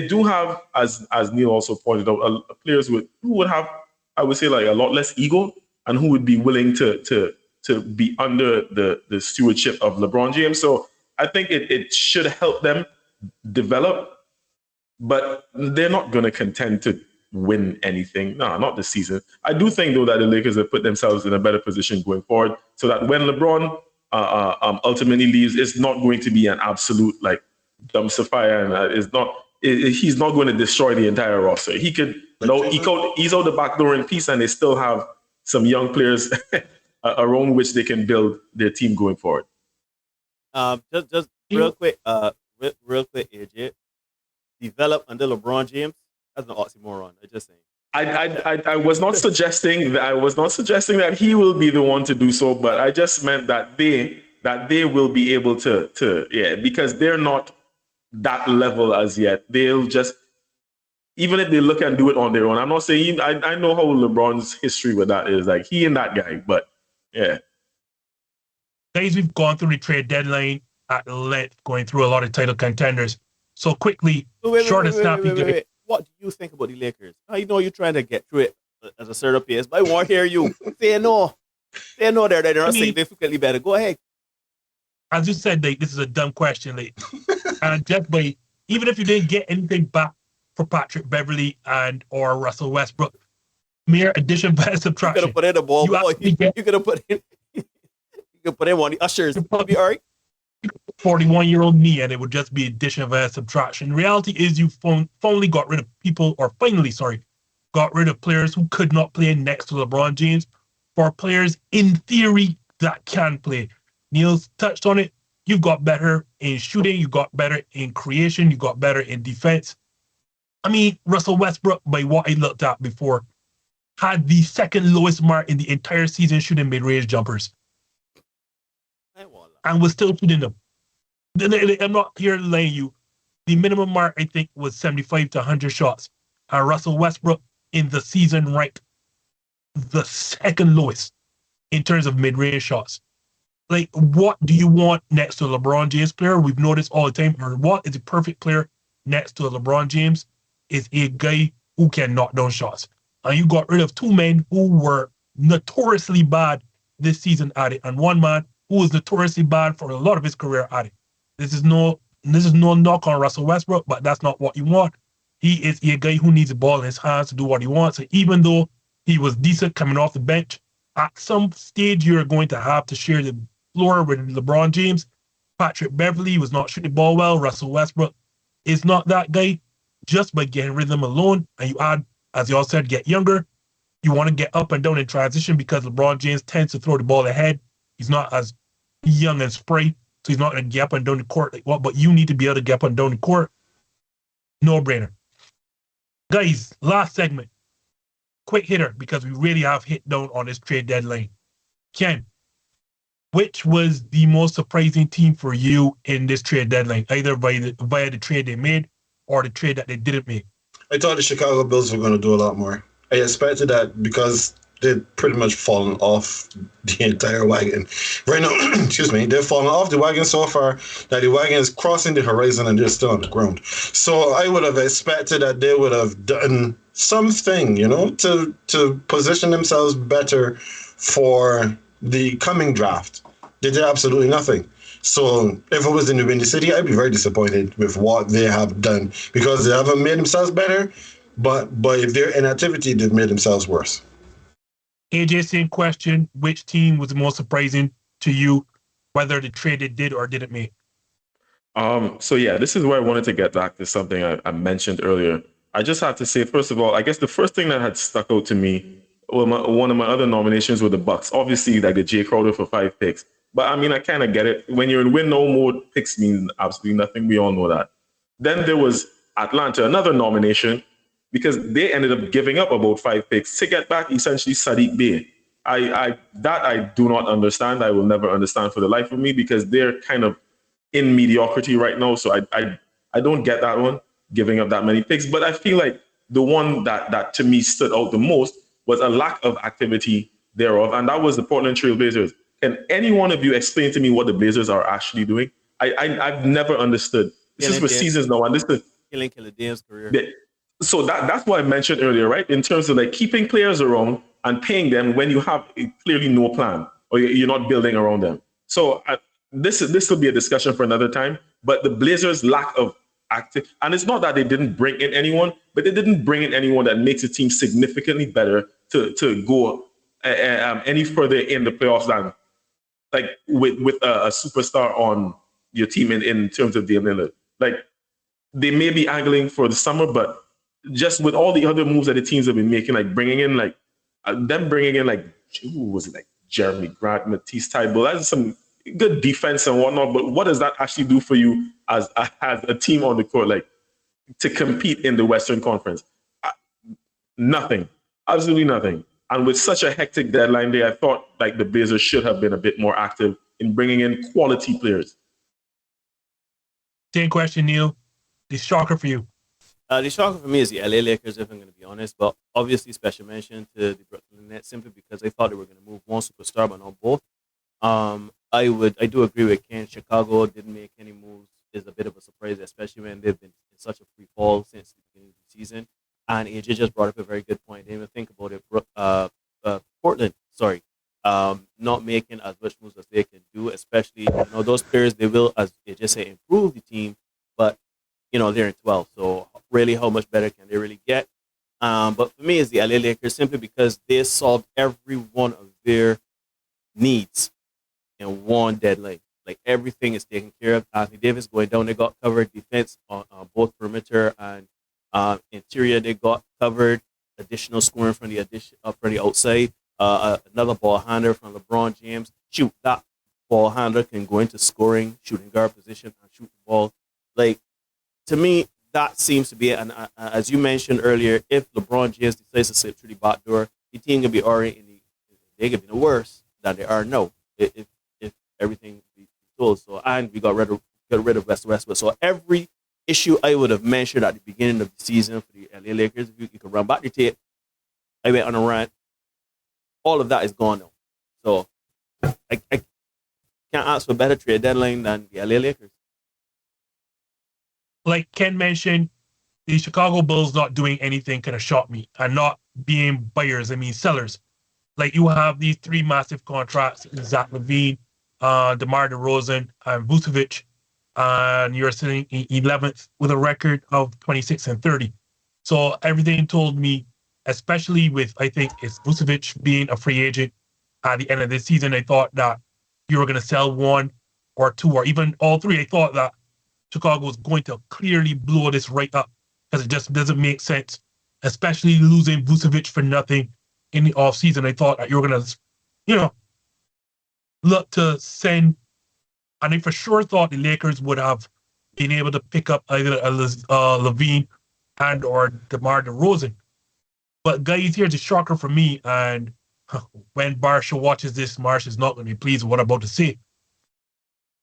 do have, as Neil also pointed out, players who would have, I would say, like a lot less ego and who would be willing to be under the stewardship of LeBron James. So I think it should help them develop, but they're not going to contend to win anything. No, not this season. I do think, though, that the Lakers have put themselves in a better position going forward so that when LeBron ultimately leaves, it's not going to be an absolute like dumpster fire, and he's not going to destroy the entire roster. He could ease out the back door in peace, and they still have some young players around which they can build their team going forward. Just real quick, AJ. Develop under LeBron James. That's an oxymoron. I'm just saying. I was not suggesting that he will be the one to do so, but I just meant that they will be able to because they're not that level as yet. They'll just, even if they look and do it on their own. I'm not saying I know how LeBron's history with that is. Like, he and that guy, but yeah. Guys, we've gone through the trade deadline at length, going through a lot of title contenders. So quickly, short and snappy. What do you think about the Lakers? I know you're trying to get through it as a certain pace, but I want to hear you say no. Say no, they're not significantly better. Go ahead. As you said, like, this is a dumb question. Like, and just by, even if you didn't get anything back for Patrick Beverley and or Russell Westbrook, mere addition by subtraction. You could have put in a ball boy. You could have put in. You could put in one of the ushers. It'll be all right. 41-year-old me, and it would just be addition via subtraction. The reality is you finally got rid of players who could not play next to LeBron James for players in theory that can play. Neil's touched on it. You got better in shooting, you got better in creation, you got better in defense. I mean, Russell Westbrook, by what I looked at before, had the second lowest mark in the entire season shooting mid-range jumpers. I won't lie. and was still shooting them. I'm not here lying you. The minimum mark, I think, was 75 to 100 shots. And Russell Westbrook in the season ranked the second lowest in terms of mid-range shots. Like, what do you want next to a LeBron James player? We've noticed all the time. Or what is a perfect player next to a LeBron James? Is a guy who can knock down shots. And you got rid of two men who were notoriously bad this season at it, and one man who was notoriously bad for a lot of his career at it. This is no knock on Russell Westbrook, but that's not what you want. He is a guy who needs the ball in his hands to do what he wants. And even though he was decent coming off the bench, at some stage you're going to have to share the floor with LeBron James. Patrick Beverley was not shooting the ball well. Russell Westbrook is not that guy. Just by getting rid of them alone, and you add, as y'all said, get younger, you want to get up and down in transition because LeBron James tends to throw the ball ahead. He's not as young and spry, so he's not going to get up and down the court like what, but you need to be able to get up and down the court. No brainer. Guys, last segment. Quick hitter, because we really have hit down on this trade deadline. Ken, which was the most surprising team for you in this trade deadline, either via the trade they made or the trade that they didn't make? I thought the Chicago Bulls were going to do a lot more. I expected that because they'd pretty much fallen off the entire wagon. Right now, excuse me, they've fallen off the wagon so far that the wagon is crossing the horizon and they're still on the ground. So I would have expected that they would have done something, to position themselves better for the coming draft. They did absolutely nothing. So if I was in the Windy City, I'd be very disappointed with what they have done because they haven't made themselves better, but if they're inactivity, they've made themselves worse. AJ, same question. Which team was the most surprising to you, whether the trade they did or didn't make? So yeah, this is where I wanted to get back to something I mentioned earlier. I just have to say, first of all, I guess the first thing that had stuck out to me, one of my other nominations were the Bucks. Obviously, like the Jay Crowder for 5 picks. But I mean, I kind of get it. When you're in win-no mode, picks mean absolutely nothing. We all know that. Then there was Atlanta, another nomination, because they ended up giving up about 5 picks to get back essentially Sadiq Bey. I do not understand. I will never understand for the life of me because they're kind of in mediocrity right now. So I don't get that one, giving up that many picks. But I feel like the one that to me stood out the most was a lack of activity thereof, and that was the Portland Trail Blazers. Can any one of you explain to me what the Blazers are actually doing? I've never understood. This is for seasons now, and this is killing Dan's career. So that's what I mentioned earlier, right? In terms of like keeping players around and paying them when you have clearly no plan or you're not building around them. So this will be a discussion for another time. But the Blazers' lack of active, and it's not that they didn't bring in anyone, but they didn't bring in anyone that makes the team significantly better to go any further in the playoffs than like with a superstar on your team in terms of Damian Lillard. Like they may be angling for the summer, but just with all the other moves that the teams have been making, like bringing in like who was it, like Jeremy Grant, Matisse Thybulle, that's some good defense and whatnot. But what does that actually do for you as a team on the court, like to compete in the Western Conference? Nothing, absolutely nothing. And with such a hectic deadline day, I thought like the Blazers should have been a bit more active in bringing in quality players. Same question, Neil. The shocker for you. The shocker for me is the LA Lakers, if I'm going to be honest. But obviously, special mention to the Brooklyn Nets simply because they thought they were going to move one superstar, but not both. I do agree with Ken. Chicago didn't make any moves. Is a bit of a surprise, especially when they've been in such a free fall since the beginning of the season. And AJ just brought up a very good point. Didn't even think about it. Portland, not making as much moves as they can do, especially those players. They will, as AJ say, improve the team, but they're in 12. So really, how much better can they really get? But for me, it's the LA Lakers simply because they solved every one of their needs in one deadline. Like everything is taken care of. Anthony Davis going down, they got covered. Defense on both perimeter and interior, they got covered. Additional scoring from the outside. Another ball handler from LeBron James. Shoot, that ball handler can go into scoring, shooting guard position, and shoot the ball. Like to me, that seems to be it. And as you mentioned earlier, if LeBron James decides to slip through the back door, the team can be already they can be worse than they are now. If everything be told. So, and we got rid of Westbrook. So every issue I would have mentioned at the beginning of the season for the LA Lakers, if you can run back the tape, I went on a rant. All of that is gone now. So I can't ask for a better trade deadline than the LA Lakers. Like Ken mentioned, the Chicago Bulls not doing anything kind of shocked me, and not being buyers, I mean sellers. Like, you have these three massive contracts: Zach LaVine, DeMar DeRozan, and Vucevic, and you're sitting in 11th with a record of 26-30. So everything told me, especially with, I think it's Vucevic being a free agent at the end of this season, I thought that you were going to sell one or two or even all three. I thought that Chicago was going to clearly blow this right up, because it just doesn't make sense, especially losing Vucevic for nothing in the offseason. I thought that you were going to, look to send, and I for sure thought the Lakers would have been able to pick up either LaVine and or DeMar DeRozan. But guys, here's a shocker for me, and when Barsha watches this, Marsh is not going to be pleased with what I'm about to say.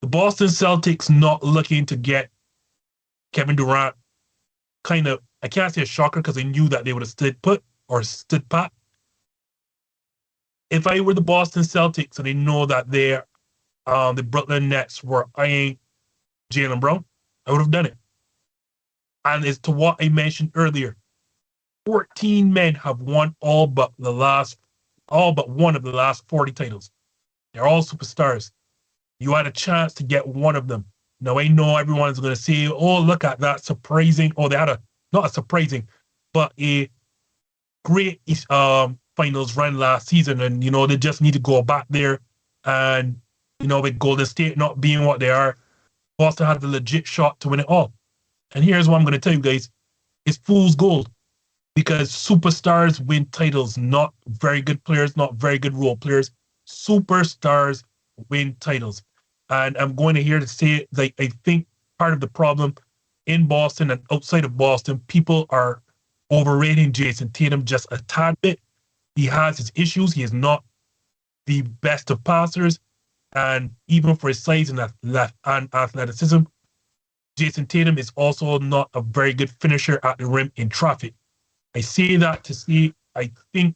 The Boston Celtics not looking to get Kevin Durant, kind of, I can't say a shocker because I knew that they would have stood put or stood pat. If I were the Boston Celtics and I know that they're the Brooklyn Nets were eyeing Jaylen Brown, I would have done it. And as to what I mentioned earlier, 14 men have won all but one of the last 40 titles. They're all superstars. You had a chance to get one of them. Now, I know everyone is going to say, oh, look at that, surprising. Oh, they had not a surprising, but a great finals run last season. And, they just need to go back there. And, with Golden State not being what they are, Boston had the legit shot to win it all. And here's what I'm going to tell you guys. It's fool's gold, because superstars win titles, not very good players, not very good role players. Superstars win titles. And I'm going to here to say, like, I think part of the problem in Boston and outside of Boston, people are overrating Jason Tatum just a tad bit. He has his issues. He is not the best of passers. And even for his size and athleticism, Jason Tatum is also not a very good finisher at the rim in traffic. I say that to say I think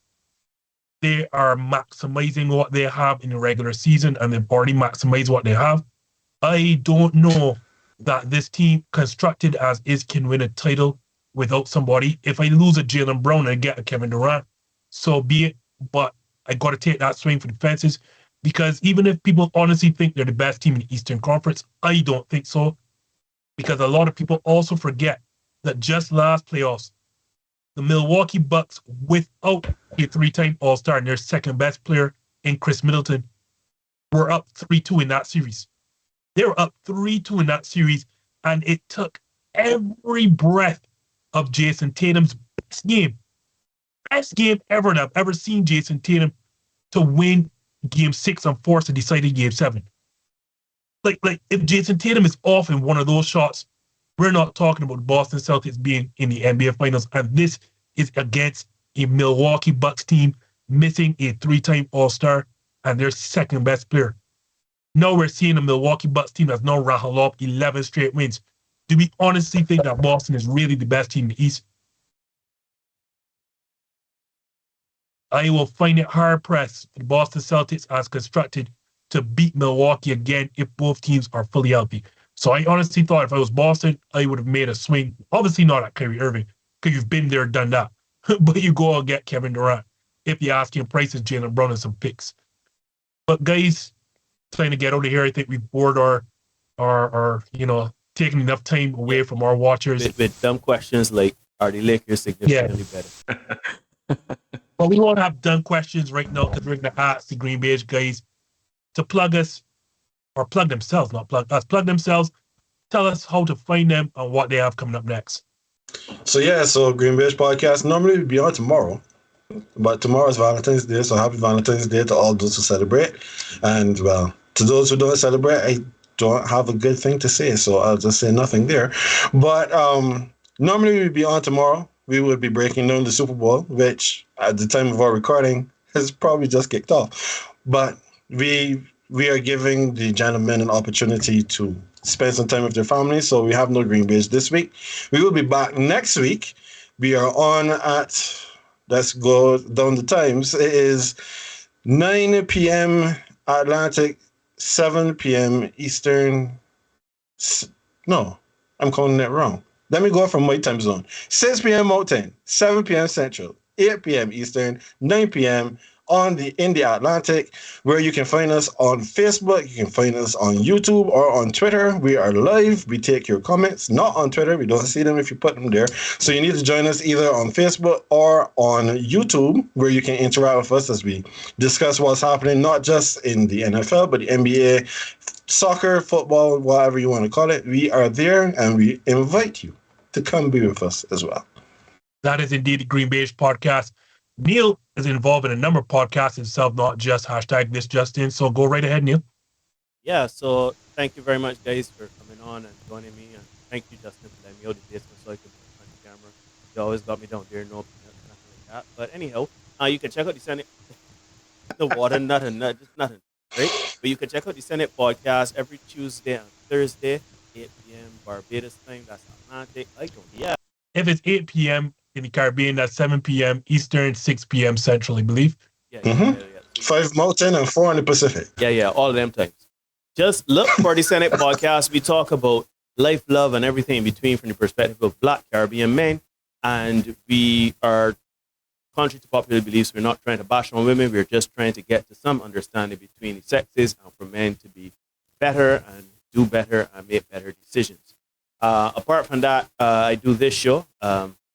they are maximizing what they have in the regular season, and they've already maximized what they have. I don't know that this team, constructed as is, can win a title without somebody. If I lose a Jaylen Brown and get a Kevin Durant, so be it. But I got to take that swing for the fences, because even if people honestly think they're the best team in the Eastern Conference, I don't think so. Because a lot of people also forget that just last playoffs, the Milwaukee Bucks, without a three-time All-Star and their second-best player in Chris Middleton, were up 3-2 in that series. They were up 3-2 in that series, and it took every breath of Jason Tatum's best game ever that I've ever seen Jason Tatum, to win Game 6 and force a decided Game 7. Like if Jason Tatum is off in one of those shots, we're not talking about the Boston Celtics being in the NBA Finals, and this is against a Milwaukee Bucks team missing a three-time All-Star and their second-best player. Now we're seeing a Milwaukee Bucks team that's now rattled off 11 straight wins. Do we honestly think that Boston is really the best team in the East? I will find it hard-pressed for the Boston Celtics as constructed to beat Milwaukee again if both teams are fully healthy. So I honestly thought if I was Boston, I would have made a swing. Obviously not at Kyrie Irving, because you've been there, done that. But you go and get Kevin Durant if the asking price is Jaylen Brown and some picks. But guys, trying to get out of here, I think we've bored our taking enough time away from our watchers. With dumb questions like, are the Lakers significantly better? But we won't have dumb questions right now, because we're going to ask the GreenBaje guys to plug us, or plug themselves, not plug us, plug themselves, tell us how to find them and what they have coming up next. So GreenBaje Podcast normally would be on tomorrow, but tomorrow is Valentine's Day, so happy Valentine's Day to all those who celebrate. And well, to those who don't celebrate, I don't have a good thing to say, so I'll just say nothing there. But normally we'd be on tomorrow. We would be breaking down the Super Bowl, which at the time of our recording has probably just kicked off. But we we are giving the gentlemen an opportunity to spend some time with their families. So we have no GreenBaje this week. We will be back next week. We are on at, let's go down the times. It is 9 p.m. Atlantic, 7 p.m. Eastern. No, I'm calling it wrong. Let me go from my time zone. 6 p.m. Mountain, 7 p.m. Central, 8 p.m. Eastern, 9 p.m. in the Atlantic, where you can find us on Facebook, you can find us on YouTube or on Twitter. We are live. We take your comments, not on Twitter. We don't see them if you put them there. So you need to join us either on Facebook or on YouTube, where you can interact with us as we discuss what's happening, not just in the NFL, but the NBA, soccer, football, whatever you want to call it. We are there, and we invite you to come be with us as well. That is indeed the GreenBaje Podcast. Neil is involved in a number of podcasts himself, not just #ThisJustin. So go right ahead, Neil. Yeah, so thank you very much, guys, for coming on and joining me. And thank you, Justin, for letting me out the basement so I could put on the camera. You always got me down there, no, nothing like that. But anyhow, you can check out the Senate. The water, nothing, just nothing, right? But you can check out the Senate Podcast every Tuesday and Thursday, 8 p.m. Barbados time. That's Atlantic. Yeah. If it's 8 p.m. in the Caribbean, that's 7 p.m. Eastern, 6 p.m. Central, I believe. Yeah. 5 Mountain and 4 in the Pacific. Yeah, all of them times. Just look for the Senate Podcast. We talk about life, love, and everything in between from the perspective of Black Caribbean men. And we are, contrary to popular beliefs, we're not trying to bash on women. We're just trying to get to some understanding between the sexes and for men to be better and do better and make better decisions. Apart from that, I do this show.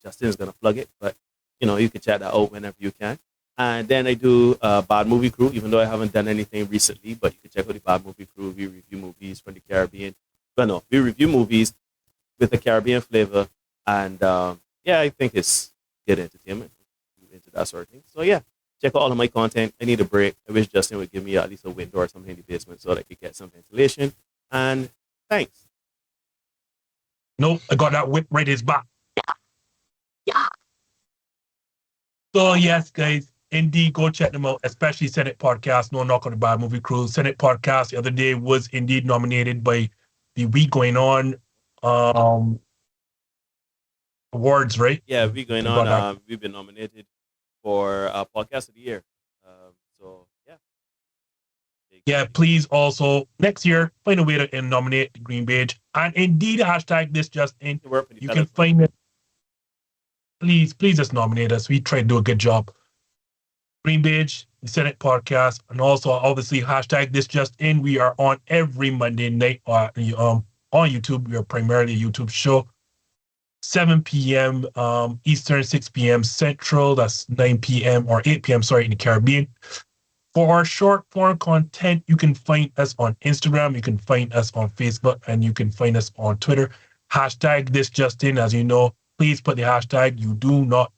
Justin is going to plug it, but you can check that out whenever you can. And then I do Bad Movie Crew, even though I haven't done anything recently, but you can check out the Bad Movie Crew. We review movies from the Caribbean. But no, we review movies with a Caribbean flavor. And I think it's good entertainment into that sort of thing. So yeah, check out all of my content. I need a break. I wish Justin would give me at least a window or something in the basement so that I could get some ventilation. And thanks. Nope, I got that whip right in his back. Yeah. So yes, guys, indeed, go check them out, especially Senate Podcast. No knock on the Bad Movie Crew. Senate Podcast the other day was indeed nominated by the week going on awards, right? Yeah, week going on. We've been nominated for Podcast of the Year. So yeah. Yeah, please also next year find a way to nominate the GreenBaje and indeed #ThisJustin. You can find it. Please just nominate us. We try to do a good job. GreenBaje, the Senate Podcast, and also obviously #ThisJustin. We are on every Monday night on YouTube. We are primarily a YouTube show. 7 p.m. Eastern, 6 p.m. Central. That's 9 p.m. or 8 p.m. in the Caribbean. For our short form content, you can find us on Instagram, you can find us on Facebook, and you can find us on Twitter. #ThisJustin. As you know, please put the hashtag. You do not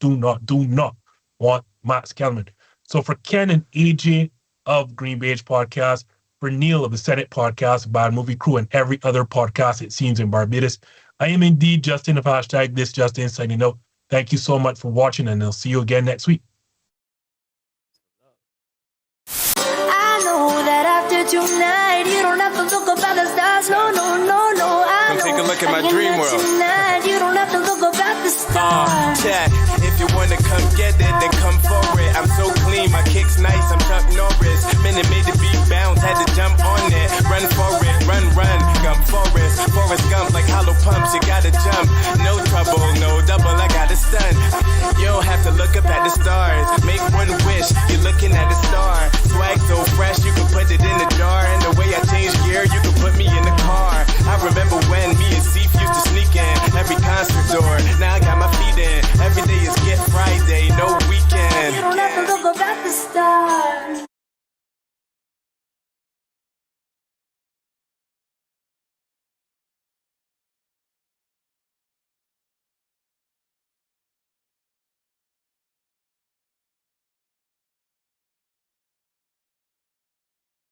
want Max Kelman. So for Ken and Ajay of GreenBaje Podcast, for Neil of the Senate Podcast, Bad Movie Crew, and every other podcast it seems in Barbados, I am indeed Justin of #ThisJustin signing out. Thank you so much for watching, and I'll see you again next week. Tonight, you don't have to look up at the stars. No. Come take a look at my dream world. Tonight, you don't have to look up at the stars. Yeah, if you wanna come get it, then come for it. I'm so clean, my kick's nice, I'm Chuck Norris. Minute made the beat bounce, had to jump on it. Run for it, run, Gump Forrest Gump like hollow pumps, you gotta jump. No trouble, no double, I got a stun. You don't have to look up at the stars. Make